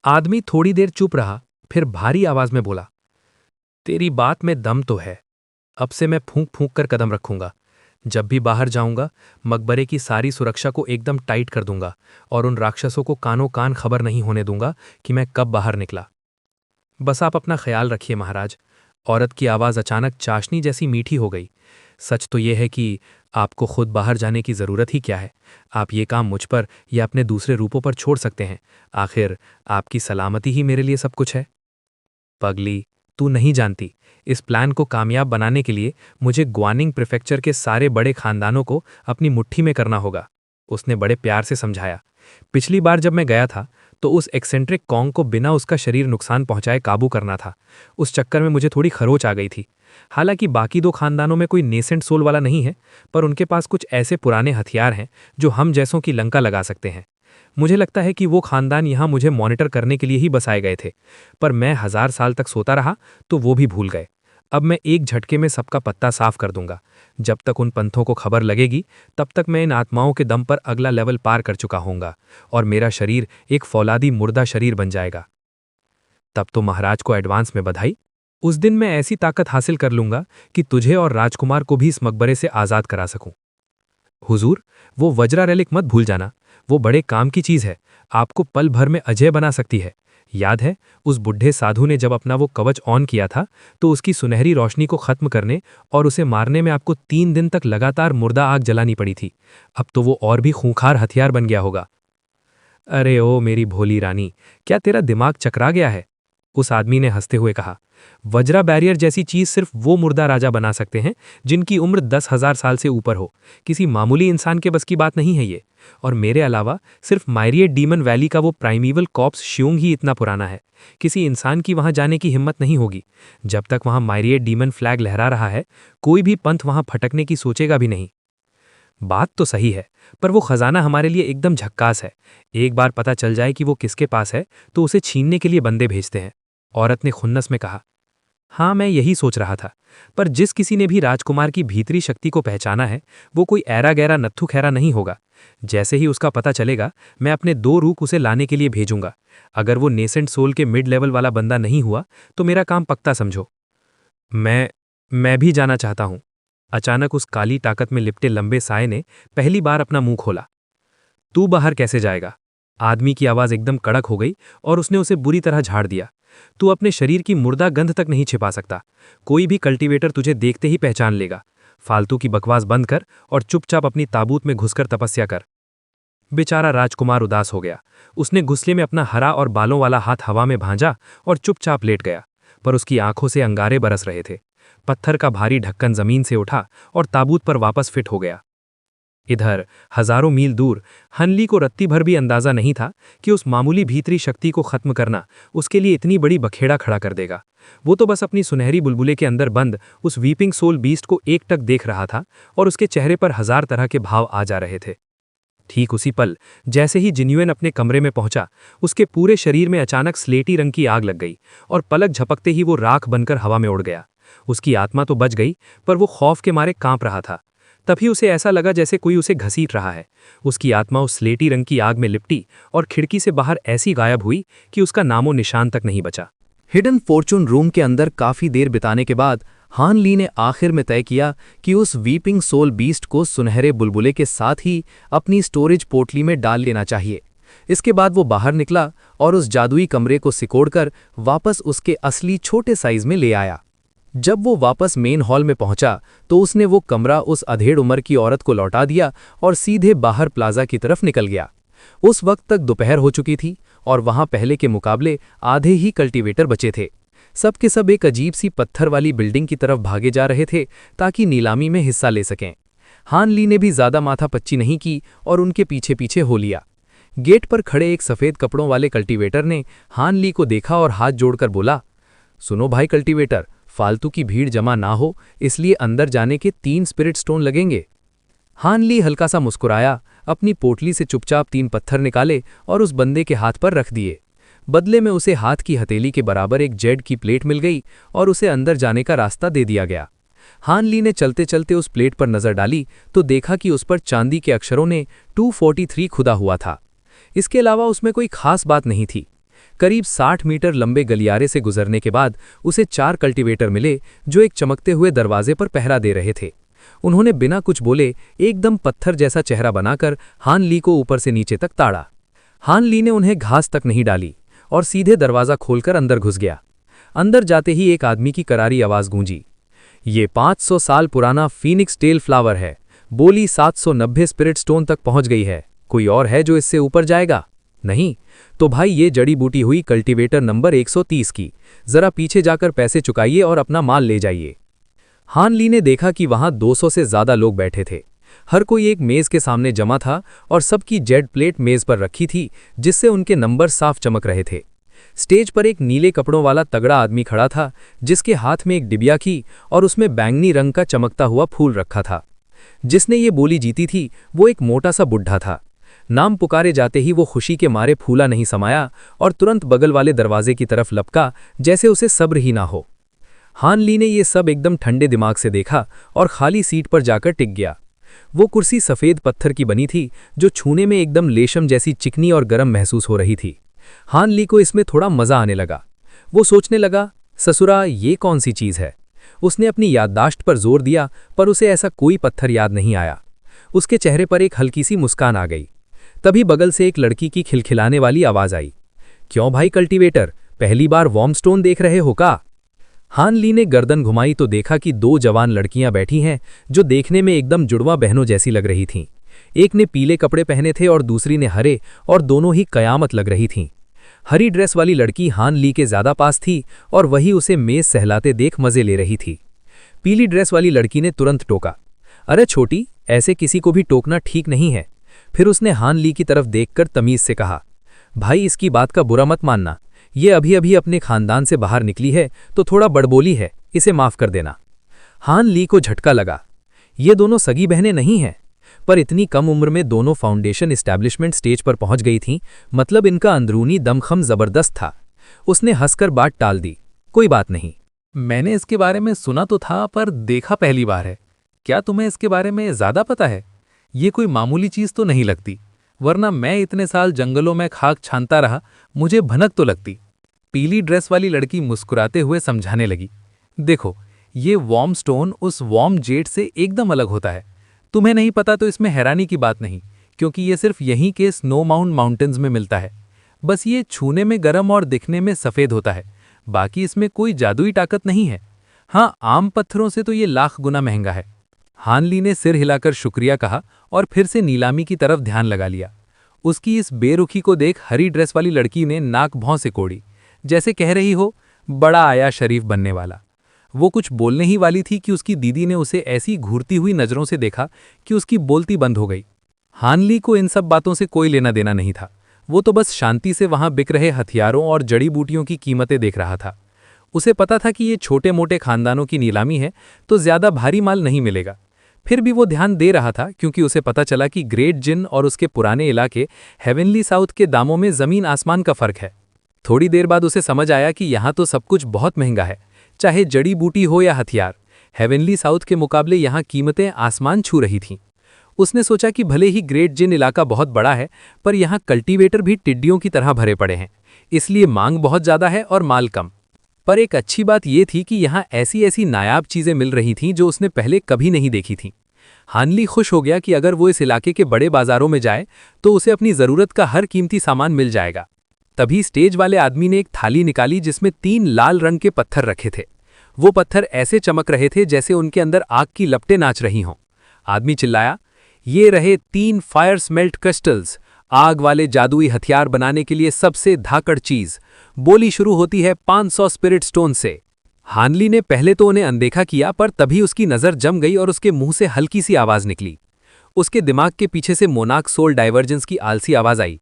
आदमी थोड़ी देर चुप रहा, फिर भारी आवाज में बोला, तेरी बात में दम तो है। अब से मैं फूंक फूंक कर कदम रखूंगा। जब भी बाहर जाऊंगा मकबरे की सारी सुरक्षा को एकदम टाइट कर दूंगा और उन राक्षसों को कानों कान खबर नहीं होने दूंगा कि मैं कब बाहर निकला। बस आप अपना ख्याल रखिए महाराज। औरत की आवाज़ अचानक चाशनी जैसी मीठी हो गई। सच तो यह है कि आपको खुद बाहर जाने की ज़रूरत ही क्या है। आप ये काम मुझ पर या अपने दूसरे रूपों पर छोड़ सकते हैं। आखिर आपकी सलामती ही मेरे लिए सब कुछ है। पगली, तू नहीं जानती, इस प्लान को कामयाब बनाने के लिए मुझे ग्वानिंग प्रीफेक्चर के सारे बड़े खानदानों को अपनी मुट्ठी में करना होगा। उसने बड़े प्यार से समझाया। पिछली बार जब मैं गया था तो उस एक्सेंट्रिक कॉन्ग को बिना उसका शरीर नुकसान पहुंचाए काबू करना था। उस चक्कर में मुझे थोड़ी खरोच आ गई थी। हालांकि बाकी 2 खानदानों में कोई नेसेंट सोल वाला नहीं है, पर उनके पास कुछ ऐसे पुराने हथियार हैं जो हम जैसों की लंका लगा सकते हैं। मुझे लगता है कि वो खानदान यहाँ मुझे मॉनिटर करने के लिए ही बसाए गए थे, पर मैं 1000 साल तक सोता रहा तो वो भी भूल गए। अब मैं एक झटके में सबका पत्ता साफ कर दूंगा। जब तक उन पंथों को खबर लगेगी तब तक मैं इन आत्माओं के दम पर अगला लेवल पार कर चुका होऊंगा और मेरा शरीर एक फौलादी मुर्दा शरीर बन जाएगा। तब तो महाराज को एडवांस में बधाई। उस दिन मैं ऐसी ताकत हासिल कर लूंगा कि तुझे और राजकुमार को भी इस मकबरे से आज़ाद करा सकूं। हुजूर, वो वज्रा रेलिक मत भूल जाना। वो बड़े काम की चीज़ है, आपको पल भर में अजय बना सकती है। याद है उस बुढ़े साधु ने जब अपना वो कवच ऑन किया था तो उसकी सुनहरी रोशनी को खत्म करने और उसे मारने में आपको 3 दिन तक लगातार मुर्दा आग जलानी पड़ी थी। अब तो वो और भी खूंखार हथियार बन गया होगा। अरे ओ मेरी भोली रानी, क्या तेरा दिमाग चकरा गया है? उस आदमी ने हंसते हुए कहा। वज्रा बैरियर जैसी चीज सिर्फ वो मुर्दा राजा बना सकते हैं जिनकी उम्र 10,000 साल से ऊपर हो। किसी मामूली इंसान के बस की बात नहीं है ये। और मेरे अलावा सिर्फ मायरिएट डीमन वैली का वो प्राइमीवल कॉप्स श्यूंग ही इतना पुराना है। किसी इंसान की वहां जाने की हिम्मत नहीं होगी। जब तक वहां मायरिएट डीमन फ्लैग लहरा रहा है, कोई भी पंथ वहां फटकने की सोचेगा भी नहीं। बात तो सही है, पर वो खजाना हमारे लिए एकदम झक्कास है। एक बार पता चल जाए कि वो किसके पास है तो उसे छीनने के लिए बंदे भेजते हैं। औरत ने खुन्नस में कहा। हाँ, मैं यही सोच रहा था, पर जिस किसी ने भी राजकुमार की भीतरी शक्ति को पहचाना है वो कोई ऐरा गैरा नत्थु खैरा नहीं होगा। जैसे ही उसका पता चलेगा मैं अपने 2 रूप उसे लाने के लिए भेजूंगा। अगर वो नेसेंट सोल के मिड लेवल वाला बंदा नहीं हुआ तो मेरा काम पक्का समझो। मैं भी जाना चाहता हूं। अचानक उस काली ताकत में लिपटे लंबे साए ने पहली बार अपना मुंह खोला। तू बाहर कैसे जाएगा? आदमी की आवाज एकदम कड़क हो गई और उसने उसे बुरी तरह झाड़ दिया। तू अपने शरीर की मुर्दा गंध तक नहीं छिपा सकता। कोई भी कल्टीवेटर तुझे देखते ही पहचान लेगा। फालतू की बकवास बंद कर और चुपचाप अपनी ताबूत में घुसकर तपस्या कर। बेचारा राजकुमार उदास हो गया। उसने गुस्से में अपना हरा और बालों वाला हाथ हवा में भांजा और चुपचाप लेट गया, पर उसकी आंखों से अंगारे बरस रहे थे। पत्थर का भारी ढक्कन जमीन से उठा और ताबूत पर वापस फिट हो गया। इधर हजारों मील दूर हनली को रत्ती भर भी अंदाजा नहीं था कि उस मामूली भीतरी शक्ति को खत्म करना उसके लिए इतनी बड़ी बखेड़ा खड़ा कर देगा। वो तो बस अपनी सुनहरी बुलबुले के अंदर बंद उस वीपिंग सोल बीस्ट को एकटक देख रहा था और उसके चेहरे पर 1000 तरह के भाव आ जा रहे थे। ठीक उसी पल जैसे ही जिन्युएन अपने कमरे में पहुंचा, उसके पूरे शरीर में अचानक स्लेटी रंग की आग लग गई और पलक झपकते ही वो राख बनकर हवा में उड़ गया। उसकी आत्मा तो बच गई, पर वो खौफ के मारे कांप रहा था। तभी उसे ऐसा लगा जैसे कोई उसे घसीट रहा है। उसकी आत्मा उस स्लेटी रंग की आग में लिपटी और खिड़की से बाहर ऐसी गायब हुई कि उसका नामो निशान तक नहीं बचा। हिडन फॉर्चून रूम के अंदर काफी देर बिताने के बाद हान ली ने आखिर में तय किया कि उस वीपिंग सोल बीस्ट को सुनहरे बुलबुले के साथ ही अपनी स्टोरेज पोटली में डाल लेना चाहिए। इसके बाद वो बाहर निकला और उस जादुई कमरे को सिकोड़कर वापस उसके असली छोटे साइज में ले आया। जब वो वापस मेन हॉल में पहुंचा तो उसने वो कमरा उस अधेड़ उम्र की औरत को लौटा दिया और सीधे बाहर प्लाजा की तरफ निकल गया। उस वक्त तक दोपहर हो चुकी थी और वहां पहले के मुकाबले आधे ही कल्टीवेटर बचे थे। सब के सब एक अजीब सी पत्थर वाली बिल्डिंग की तरफ भागे जा रहे थे ताकि नीलामी में हिस्सा ले सकें। हान ली ने भी ज्यादा माथा पच्ची नहीं की और उनके पीछे पीछे हो लिया। गेट पर खड़े एक सफेद कपड़ों वाले कल्टीवेटर ने हान ली को देखा और हाथ जोड़कर बोला, सुनो भाई कल्टीवेटर, फालतू की भीड़ जमा ना हो इसलिए अंदर जाने के 3 स्पिरिट स्टोन लगेंगे। हान ली हल्का सा मुस्कुराया, अपनी पोटली से चुपचाप 3 पत्थर निकाले और उस बंदे के हाथ पर रख दिए। बदले में उसे हाथ की हथेली के बराबर एक जेड की प्लेट मिल गई और उसे अंदर जाने का रास्ता दे दिया गया। हान ली ने चलते चलते उस प्लेट पर नजर डाली तो देखा कि उस पर चांदी के अक्षरों ने 243 खुदा हुआ था। इसके अलावा उसमें कोई खास बात नहीं थी। करीब 60 मीटर लंबे गलियारे से गुजरने के बाद उसे 4 कल्टीवेटर मिले जो एक चमकते हुए दरवाजे पर पहरा दे रहे थे। उन्होंने बिना कुछ बोले एकदम पत्थर जैसा चेहरा बनाकर हान ली को ऊपर से नीचे तक ताड़ा। हान ली ने उन्हें घास तक नहीं डाली और सीधे दरवाजा खोलकर अंदर घुस गया। अंदर जाते ही एक आदमी की करारी आवाज गूंजी, ये 500 साल पुराना फीनिक्स टेल फ्लावर है। बोली 790 स्पिरिट स्टोन तक पहुंच गई है। कोई और है जो इससे ऊपर जाएगा? नहीं? तो भाई ये जड़ी बूटी हुई कल्टीवेटर नंबर 130 की। जरा पीछे जाकर पैसे चुकाइए और अपना माल ले जाइए। हान ली ने देखा कि वहां 200 से ज्यादा लोग बैठे थे। हर कोई एक मेज के सामने जमा था और सबकी जेड प्लेट मेज पर रखी थी जिससे उनके नंबर साफ चमक रहे थे। स्टेज पर एक नीले कपड़ों वाला तगड़ा आदमी खड़ा था जिसके हाथ में एक डिबिया की और उसमें बैंगनी रंग का चमकता हुआ फूल रखा था। जिसने ये बोली जीती थी वो एक मोटा सा बुढ़ा था। नाम पुकारे जाते ही वो खुशी के मारे फूला नहीं समाया और तुरंत बगल वाले दरवाजे की तरफ लपका जैसे उसे सब्र ही ना हो। हान ली ने ये सब एकदम ठंडे दिमाग से देखा और खाली सीट पर जाकर टिक गया। वो कुर्सी सफ़ेद पत्थर की बनी थी जो छूने में एकदम लेशम जैसी चिकनी और गर्म महसूस हो रही थी। हान ली को इसमें थोड़ा मज़ा आने लगा। वो सोचने लगा, ससुरा ये कौन सी चीज़ है। उसने अपनी याददाश्त पर जोर दिया पर उसे ऐसा कोई पत्थर याद नहीं आया। उसके चेहरे पर एक हल्की सी मुस्कान आ गई। तभी बगल से एक लड़की की खिलखिलाने वाली आवाज़ आई, क्यों भाई कल्टीवेटर, पहली बार वॉर्म स्टोन देख रहे हो का? हान ली ने गर्दन घुमाई तो देखा कि 2 जवान लड़कियां बैठी हैं जो देखने में एकदम जुड़वा बहनों जैसी लग रही थीं। एक ने पीले कपड़े पहने थे और दूसरी ने हरे, और दोनों ही कयामत लग रही थीं। हरी ड्रेस वाली लड़की हान ली के ज्यादा पास थी और वही उसे मेज सहलाते देख मजे ले रही थी। पीली ड्रेस वाली लड़की ने तुरंत टोका, अरे छोटी, ऐसे किसी को भी टोकना ठीक नहीं है। फिर उसने हान ली की तरफ देखकर तमीज से कहा, भाई इसकी बात का बुरा मत मानना, ये अभी अभी अपने खानदान से बाहर निकली है तो थोड़ा बड़बोली है, इसे माफ कर देना। हान ली को झटका लगा, ये दोनों सगी बहनें नहीं हैं, पर इतनी कम उम्र में दोनों फाउंडेशन एस्टैब्लिशमेंट स्टेज पर पहुंच गई थीं, मतलब इनका अंदरूनी दमखम जबरदस्त था। उसने हंसकर बात टाल दी, कोई बात नहीं। मैंने इसके बारे में सुना तो था पर देखा पहली बार है। क्या तुम्हें इसके बारे में ज्यादा पता है? ये कोई मामूली चीज तो नहीं लगती, वरना मैं इतने साल जंगलों में खाक छानता रहा, मुझे भनक तो लगती। पीली ड्रेस वाली लड़की मुस्कुराते हुए समझाने लगी, देखो ये वॉर्म स्टोन उस वॉर्म जेड से एकदम अलग होता है। तुम्हें नहीं पता तो इसमें हैरानी की बात नहीं, क्योंकि ये सिर्फ यहीं के स्नो माउंटेन्स में मिलता है। बस ये छूने में गर्म और दिखने में सफ़ेद होता है, बाकी इसमें कोई जादुई ताकत नहीं है। हाँ, आम पत्थरों से तो ये लाख गुना महंगा है। हान ली ने सिर हिलाकर शुक्रिया कहा और फिर से नीलामी की तरफ ध्यान लगा लिया। उसकी इस बेरुखी को देख हरी ड्रेस वाली लड़की ने नाक भौं से कोड़ी, जैसे कह रही हो, बड़ा आया शरीफ बनने वाला। वो कुछ बोलने ही वाली थी कि उसकी दीदी ने उसे ऐसी घूरती हुई नज़रों से देखा कि उसकी बोलती बंद हो गई। हान ली को इन सब बातों से कोई लेना देना नहीं था। वो तो बस शांति से वहां बिक रहे हथियारों और जड़ी बूटियों की कीमतें देख रहा था। उसे पता था कि ये छोटे मोटे खानदानों की नीलामी है तो ज्यादा भारी माल नहीं मिलेगा। फिर भी वो ध्यान दे रहा था क्योंकि उसे पता चला कि ग्रेट जिन और उसके पुराने इलाके हेवनली साउथ के दामों में जमीन आसमान का फर्क है। थोड़ी देर बाद उसे समझ आया कि यहाँ तो सब कुछ बहुत महंगा है, चाहे जड़ी बूटी हो या हथियार। हेवनली साउथ के मुकाबले यहाँ कीमतें आसमान छू रही थीं। उसने सोचा कि भले ही ग्रेट जिन इलाका बहुत बड़ा है, पर यहाँ कल्टीवेटर भी टिड्डियों की तरह भरे पड़े हैं, इसलिए मांग बहुत ज़्यादा है और माल कम। पर एक अच्छी बात यह थी कि यहाँ ऐसी ऐसी नायाब चीज़ें मिल रही थीं जो उसने पहले कभी नहीं देखी थीं। हानली खुश हो गया कि अगर वो इस इलाके के बड़े बाजारों में जाए तो उसे अपनी ज़रूरत का हर कीमती सामान मिल जाएगा। तभी स्टेज वाले आदमी ने एक थाली निकाली जिसमें 3 लाल रंग के पत्थर रखे थे। वो पत्थर ऐसे चमक रहे थे जैसे उनके अंदर आग की लपटें नाच रही हों। आदमी चिल्लाया, ये रहे 3 फायर स्मेल्ट क्रिस्टल्स, आग वाले जादुई हथियार बनाने के लिए सबसे धाकड़ चीज। बोली शुरू होती है 500 स्पिरिट स्टोन से। हानली ने पहले तो उन्हें अनदेखा किया, पर तभी उसकी नज़र जम गई और उसके मुंह से हल्की सी आवाज़ निकली। उसके दिमाग के पीछे से मोनार्क सोल डाइवर्जेंस की आलसी आवाज़ आई,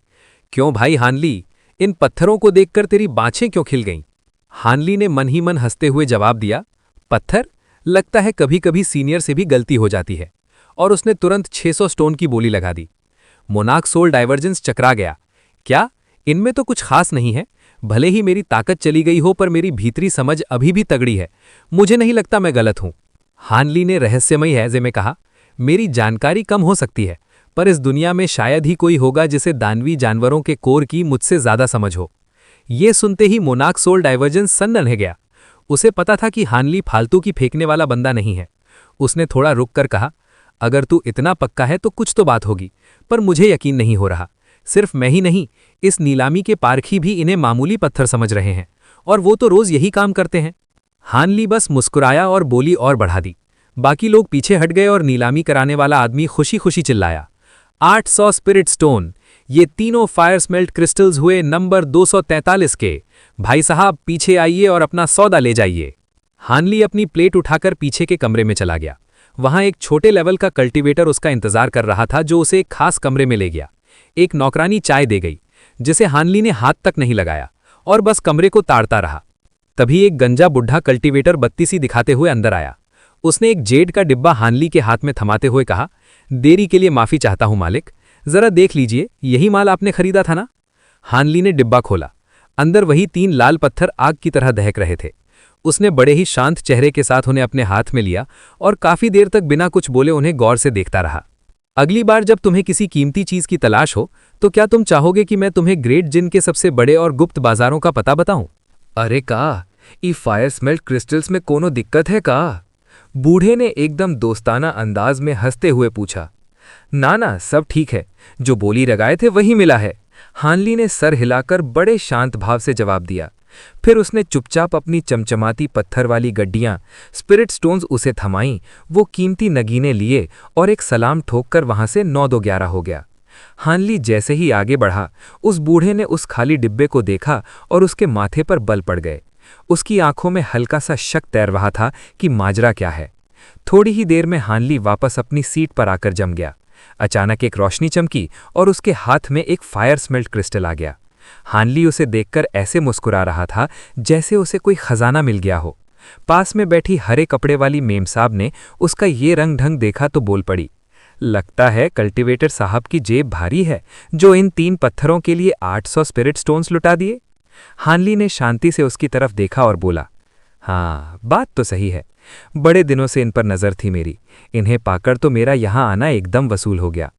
क्यों भाई हानली, इन पत्थरों को देखकर तेरी बाँछें क्यों खिल गईं? हानली ने मन ही मन हंसते हुए जवाब दिया, पत्थर, लगता है कभी कभी सीनियर से भी गलती हो जाती है। और उसने तुरंत 600 स्टोन की बोली लगा दी। मोनार्क सोल डाइवर्जेंस चकरा गया। क्या, इनमें तो कुछ खास नहीं है। भले ही मेरी ताकत चली गई हो, पर मेरी भीतरी समझ अभी भी तगड़ी है। मुझे नहीं लगता मैं गलत हूं। हानली ने रहस्यमयी हैजे में कहा, मेरी जानकारी कम हो सकती है, पर इस दुनिया में शायद ही कोई होगा जिसे दानवी जानवरों के कोर की मुझसे ज्यादा समझ हो। ये सुनते ही मोनार्क सोल डाइवर्जेंस सन्न रह गया। उसे पता था कि हानली फालतू की फेंकने वाला बंदा नहीं है। उसने थोड़ा रुक कर कहा, अगर तू इतना पक्का है तो कुछ तो बात होगी, पर मुझे यकीन नहीं हो रहा। सिर्फ मैं ही नहीं, इस नीलामी के पारखी भी इन्हें मामूली पत्थर समझ रहे हैं, और वो तो रोज यही काम करते हैं। हानली बस मुस्कुराया और बोली और बढ़ा दी। बाकी लोग पीछे हट गए और नीलामी कराने वाला आदमी खुशी खुशी चिल्लाया, 800 स्पिरिट स्टोन, ये तीनों फायर स्मेल्ट क्रिस्टल्स हुए नंबर 243 के। भाई साहब पीछे आइए और अपना सौदा ले जाइए। हानली अपनी प्लेट उठाकर पीछे के कमरे में चला गया। वहां एक छोटे लेवल का कल्टीवेटर उसका इंतजार कर रहा था, जो उसे एक खास कमरे में ले गया। एक नौकरानी चाय दे गई, जिसे हानली ने हाथ तक नहीं लगाया और बस कमरे को ताड़ता रहा। तभी एक गंजा बुढ़ा कल्टीवेटर बत्ती सी दिखाते हुए अंदर आया। उसने एक जेड का डिब्बा हानली के हाथ में थमाते हुए कहा, देरी के लिए माफी चाहता हूं मालिक, जरा देख लीजिए, यही माल आपने खरीदा था ना? हानली ने डिब्बा खोला। अंदर वही 3 लाल पत्थर आग की तरह दहक रहे थे। उसने बड़े ही शांत चेहरे के साथ उन्हें अपने हाथ में लिया और काफी देर तक बिना कुछ बोले उन्हें गौर से देखता रहा। अगली बार जब तुम्हें किसी कीमती चीज की तलाश हो, तो क्या तुम चाहोगे कि मैं तुम्हें ग्रेट जिन के सबसे बड़े और गुप्त बाजारों का पता बताऊं? अरे का, ई फायर स्मेल्ट क्रिस्टल्स में कोनो दिक्कत है का? बूढ़े ने एकदम दोस्ताना अंदाज में हंसते हुए पूछा। ना ना, सब ठीक है, जो बोली लगाए थे वही मिला है। हानली ने सर हिलाकर बड़े शांत भाव से जवाब दिया। फिर उसने चुपचाप अपनी चमचमाती पत्थर वाली गड्डियां, स्पिरिट स्टोन्स उसे थमाईं, वो कीमती नगीने लिए और एक सलाम ठोककर वहां से 9-2-11 हो गया। हानली जैसे ही आगे बढ़ा, उस बूढ़े ने उस खाली डिब्बे को देखा और उसके माथे पर बल पड़ गए। उसकी आंखों में हल्का सा शक तैर रहा था कि माजरा क्या है। थोड़ी ही देर में हानली वापस अपनी सीट पर आकर जम गया। अचानक एक रोशनी चमकी और उसके हाथ में एक फायर स्मेल्ट क्रिस्टल आ गया। हानली उसे देखकर ऐसे मुस्कुरा रहा था जैसे उसे कोई खजाना मिल गया हो। पास में बैठी हरे कपड़े वाली मेम साहब ने उसका ये रंग ढंग देखा तो बोल पड़ी, लगता है कल्टीवेटर साहब की जेब भारी है, जो इन 3 पत्थरों के लिए 800 स्पिरिट स्टोन्स लुटा दिए। हानली ने शांति से उसकी तरफ देखा और बोला, हाँ, बात तो सही है। बड़े दिनों से इन पर नजर थी मेरी, इन्हें पाकर तो मेरा यहां आना एकदम वसूल हो गया।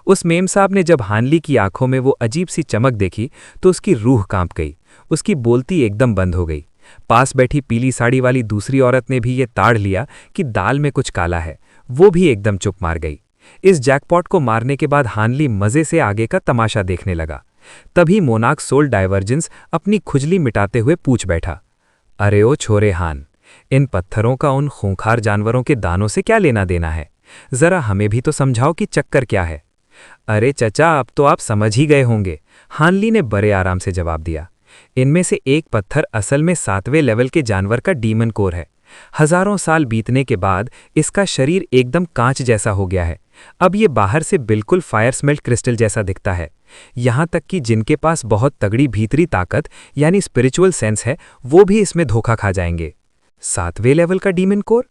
उस मेम साहब ने जब हानली की आंखों में वो अजीब सी चमक देखी तो उसकी रूह कांप गई। उसकी बोलती एकदम बंद हो गई। पास बैठी पीली साड़ी वाली दूसरी औरत ने भी ये ताड़ लिया कि दाल में कुछ काला है। वो भी एकदम चुप मार गई। इस जैकपॉट को मारने के बाद हानली मजे से आगे का तमाशा देखने लगा। तभी मोनार्क सोल डाइवर्जेंस अपनी खुजली मिटाते हुए पूछ बैठा, अरे ओ छोरे हान, इन पत्थरों का उन खूंखार जानवरों के दानों से क्या लेना देना है? जरा हमें भी तो समझाओ कि चक्कर क्या है। अरे चचा, अब तो आप समझ ही गए होंगे, हानली ने बड़े आराम से जवाब दिया। इनमें से एक पत्थर असल में 7वें लेवल के जानवर का डीमन कोर है। हजारों साल बीतने के बाद इसका शरीर एकदम कांच जैसा हो गया है। अब ये बाहर से बिल्कुल फायर स्मेल्ट क्रिस्टल जैसा दिखता है। यहाँ तक कि जिनके पास बहुत तगड़ी भीतरी ताकत यानी स्पिरिचुअल सेंस है, वो भी इसमें धोखा खा जाएंगे। 7वें लेवल का डीमन कोर?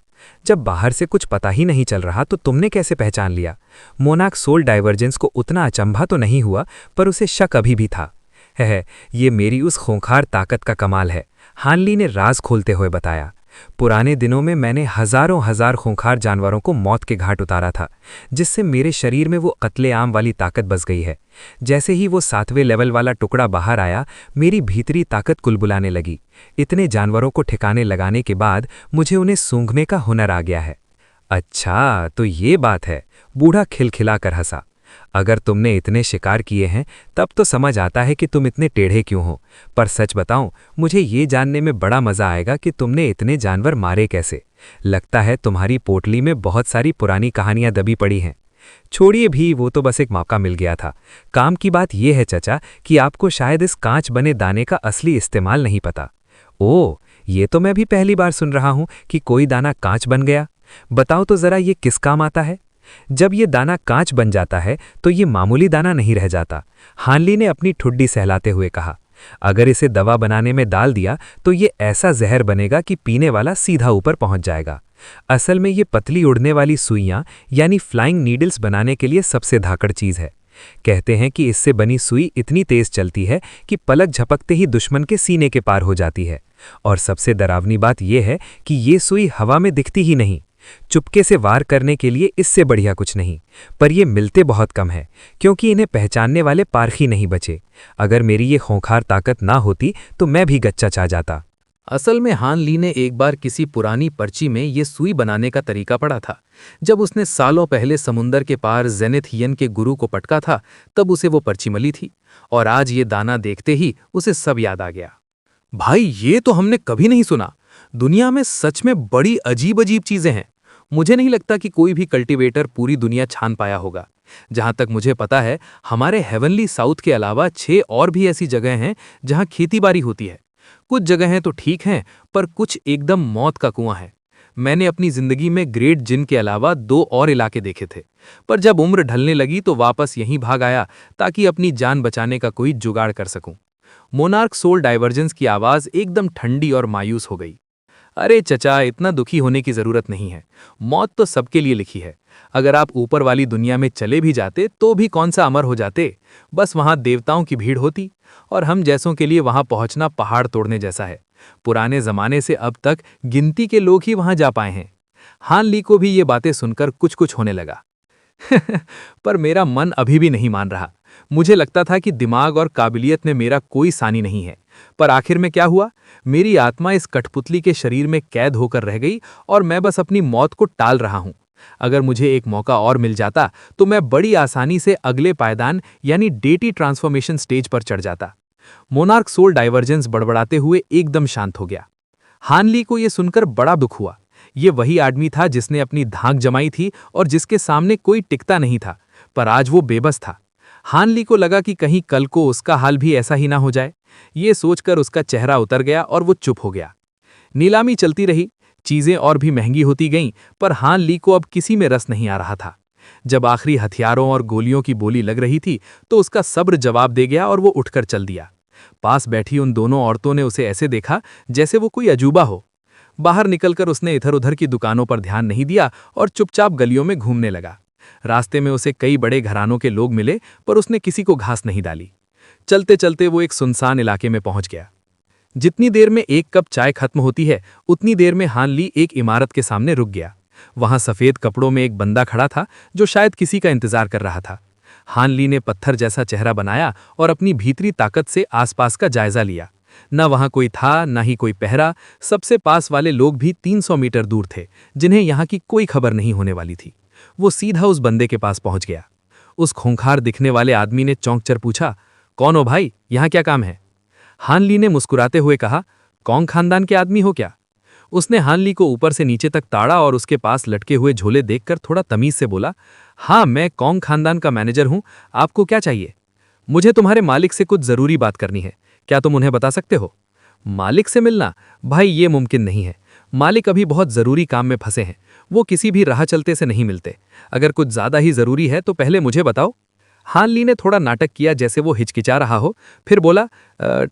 जब बाहर से कुछ पता ही नहीं चल रहा तो तुमने कैसे पहचान लिया? मोनार्क सोल डाइवर्जेंस को उतना अचंभा तो नहीं हुआ, पर उसे शक अभी भी था। है, ये मेरी उस खूंखार ताकत का कमाल है, हानली ने राज खोलते हुए बताया। पुराने दिनों में मैंने हजारों हजार खूंखार जानवरों को मौत के घाट उतारा था, जिससे मेरे शरीर में वो कत्लेआम वाली ताकत बस गई है। जैसे ही वो 7वें लेवल वाला टुकड़ा बाहर आया, मेरी भीतरी ताकत कुलबुलाने लगी। इतने जानवरों को ठिकाने लगाने के बाद मुझे उन्हें सूंघने का हुनर आ गया है। अच्छा, तो ये बात है। बूढ़ा खिलखिलाकर हंसा। अगर तुमने इतने शिकार किए हैं तब तो समझ आता है कि तुम इतने टेढ़े क्यों हो। पर सच बताऊं, मुझे ये जानने में बड़ा मजा आएगा कि तुमने इतने जानवर मारे कैसे। लगता है तुम्हारी पोटली में बहुत सारी पुरानी कहानियां दबी पड़ी हैं। छोड़िए भी, वो तो बस एक मौका मिल गया था। काम की बात यह है चचा कि आपको शायद इस कांच बने दाने का असली इस्तेमाल नहीं पता। ओह, ये तो मैं भी पहली बार सुन रहा हूं कि कोई दाना कांच बन गया। बताओ तो जरा ये किस काम आता है। जब ये दाना कांच बन जाता है तो ये मामूली दाना नहीं रह जाता। हानली ने अपनी ठुड्डी सहलाते हुए कहा। अगर इसे दवा बनाने में डाल दिया तो ये ऐसा जहर बनेगा कि पीने वाला सीधा ऊपर पहुंच जाएगा। असल में ये पतली उड़ने वाली सुइयां यानी फ्लाइंग नीडल्स बनाने के लिए सबसे धाकड़ चीज है। कहते हैं कि इससे बनी सुई इतनी तेज चलती है कि पलक झपकते ही दुश्मन के सीने के पार हो जाती है। और सबसे डरावनी बात यह है कि ये सुई हवा में दिखती ही नहीं। चुपके से वार करने के लिए इससे बढ़िया कुछ नहीं। पर ये मिलते बहुत कम है क्योंकि इन्हें पहचानने वाले पारखी नहीं बचे। अगर मेरी ये खूंखार ताकत ना होती तो मैं भी गच्चा चा जाता। असल में हान ली ने एक बार किसी पुरानी पर्ची में ये सुई बनाने का तरीका पढ़ा था। जब उसने सालों पहले समुंदर के पार जेनिथ हियन के गुरु को पटका था, तब उसे वो पर्ची मिली थी। और आज ये दाना देखते ही उसे सब याद आ गया। भाई, ये तो हमने कभी नहीं सुना। दुनिया में सच में बड़ी अजीब अजीब चीजें हैं। मुझे नहीं लगता कि कोई भी कल्टीवेटर पूरी दुनिया छान पाया होगा। जहां तक मुझे पता है, हमारे हेवनली साउथ के अलावा 6 और भी ऐसी जगह हैं जहां खेतीबाड़ी होती है। कुछ जगहें तो ठीक हैं, पर कुछ एकदम मौत का कुआं है। मैंने अपनी जिंदगी में ग्रेट जिन के अलावा 2 और इलाके देखे थे, पर जब उम्र ढलने लगी तो वापस यहीं भाग आया ताकि अपनी जान बचाने का कोई जुगाड़ कर सकूं। मोनार्क सोल डाइवर्जेंस की आवाज एकदम ठंडी और मायूस हो गई। अरे चचा, इतना दुखी होने की जरूरत नहीं है। मौत तो सबके लिए लिखी है। अगर आप ऊपर वाली दुनिया में चले भी जाते तो भी कौन सा अमर हो जाते। बस वहां देवताओं की भीड़ होती और हम जैसों के लिए वहां पहुंचना पहाड़ तोड़ने जैसा है। पुराने जमाने से अब तक गिनती के लोग ही वहां जा पाए हैं। हान ली को भी ये बातें सुनकर कुछ कुछ होने लगा। पर मेरा मन अभी भी नहीं मान रहा। मुझे लगता था कि दिमाग और काबिलियत में मेरा कोई सानी नहीं है। पर आखिर में क्या हुआ? मेरी आत्मा इस कठपुतली के शरीर में कैद होकर रह गई और मैं बस अपनी मौत को टाल रहा हूं। अगर मुझे एक मौका और मिल जाता तो मैं बड़ी आसानी से अगले पायदान यानी डेटी ट्रांसफॉर्मेशन स्टेज पर चढ़ जाता। मोनार्क सोल डाइवर्जेंस बड़बड़ाते हुए एकदम शांत हो गया। हान ली को यह सुनकर बड़ा दुख हुआ। ये वही आदमी था जिसने अपनी धाक जमाई थी और जिसके सामने कोई टिकता नहीं था, पर आज वो बेबस था। हान ली को लगा कि कहीं कल को उसका हाल भी ऐसा ही ना हो जाए। ये सोचकर उसका चेहरा उतर गया और वो चुप हो गया। नीलामी चलती रही। चीजें और भी महंगी होती गईं, पर हान ली को अब किसी में रस नहीं आ रहा था। जब आखिरी हथियारों और गोलियों की बोली लग रही थी तो उसका सब्र जवाब दे गया और वो उठकर चल दिया। पास बैठी उन दोनों औरतों ने उसे ऐसे देखा जैसे वो कोई अजूबा हो। बाहर निकलकर उसने इधर उधर की दुकानों पर ध्यान नहीं दिया और चुपचाप गलियों में घूमने लगा। रास्ते में उसे कई बड़े घरानों के लोग मिले, पर उसने किसी को घास नहीं डाली। चलते चलते वो एक सुनसान इलाके में पहुंच गया। जितनी देर में एक कप चाय खत्म होती है, उतनी देर में हान ली एक इमारत के सामने रुक गया। वहां सफेद कपड़ों में एक बंदा खड़ा था जो शायद किसी का इंतजार कर रहा था। हान ली ने पत्थर जैसा चेहरा बनाया और अपनी भीतरी ताकत से आसपास का जायजा लिया। न वहां कोई था, न ही कोई पहरा। सबसे पास वाले लोग भी 300 मीटर दूर थे, जिन्हें यहां की कोई खबर नहीं होने वाली थी। वो सीधा उस बंदे के पास पहुंच गया। उस खूंखार दिखने वाले आदमी ने चौंककर पूछा, कौन हो भाई, यहां क्या काम है? हान ली ने मुस्कुराते हुए कहा, कौन खानदान के आदमी हो क्या? उसने हान ली को ऊपर से नीचे तक ताड़ा और उसके पास लटके हुए झोले देखकर थोड़ा तमीज से बोला, हाँ, मैं कौंग खानदान का मैनेजर हूं। आपको क्या चाहिए? मुझे तुम्हारे मालिक से कुछ जरूरी बात करनी है। क्या तुम उन्हें बता सकते हो? मालिक से मिलना? भाई, ये मुमकिन नहीं है। मालिक अभी बहुत जरूरी काम में फंसे हैं। वो किसी भी राह चलते से नहीं मिलते। अगर कुछ ज्यादा ही जरूरी है तो पहले मुझे बताओ। हान ली ने थोड़ा नाटक किया जैसे वो हिचकिचा रहा हो, फिर बोला,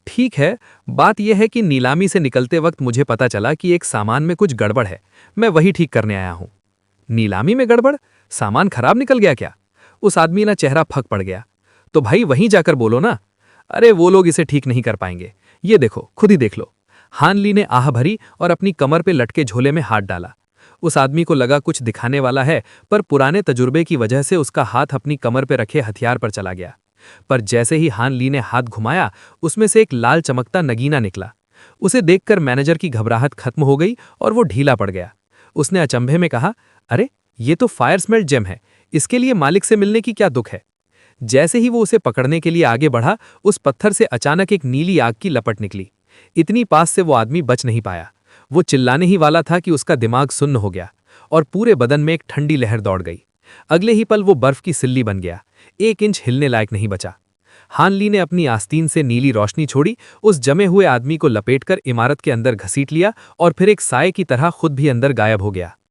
ठीक है, बात यह है कि नीलामी से निकलते वक्त मुझे पता चला कि एक सामान में कुछ गड़बड़ है। मैं वही ठीक करने आया हूं। नीलामी में गड़बड़? सामान खराब निकल गया क्या? उस आदमी का चेहरा फक पड़ गया। तो भाई वहीं जाकर बोलो ना। अरे वो लोग इसे ठीक नहीं कर पाएंगे। ये देखो, खुद ही देख लो। हान ली ने आह भरी और अपनी कमर पे लटके झोले में हाथ डाला। उस आदमी को लगा कुछ दिखाने वाला है, पर पुराने तजुर्बे की वजह से उसका हाथ अपनी कमर पे रखे हथियार पर चला गया। पर जैसे ही हान ली ने हाथ घुमाया, उसमें से एक लाल चमकता नगीना निकला। उसे देखकर मैनेजर की घबराहट खत्म हो गई और वो ढीला पड़ गया। उसने अचंभे में कहा, अरे ये तो फायर स्मेल्ट जेम है, इसके लिए मालिक से मिलने की क्या दुख है। जैसे ही वो उसे पकड़ने के लिए आगे बढ़ा, उस पत्थर से अचानक एक नीली आग की लपट निकली। इतनी पास से वो आदमी बच नहीं पाया। वो चिल्लाने ही वाला था कि उसका दिमाग सुन्न हो गया और पूरे बदन में एक ठंडी लहर दौड़ गई। अगले ही पल वो बर्फ की सिल्ली बन गया, 1 इंच हिलने लायक नहीं बचा। हान ली ने अपनी आस्तीन से नीली रोशनी छोड़ी, उस जमे हुए आदमी को लपेटकर इमारत के अंदर घसीट लिया और फिर एक साए की तरह खुद भी अंदर गायब हो गया।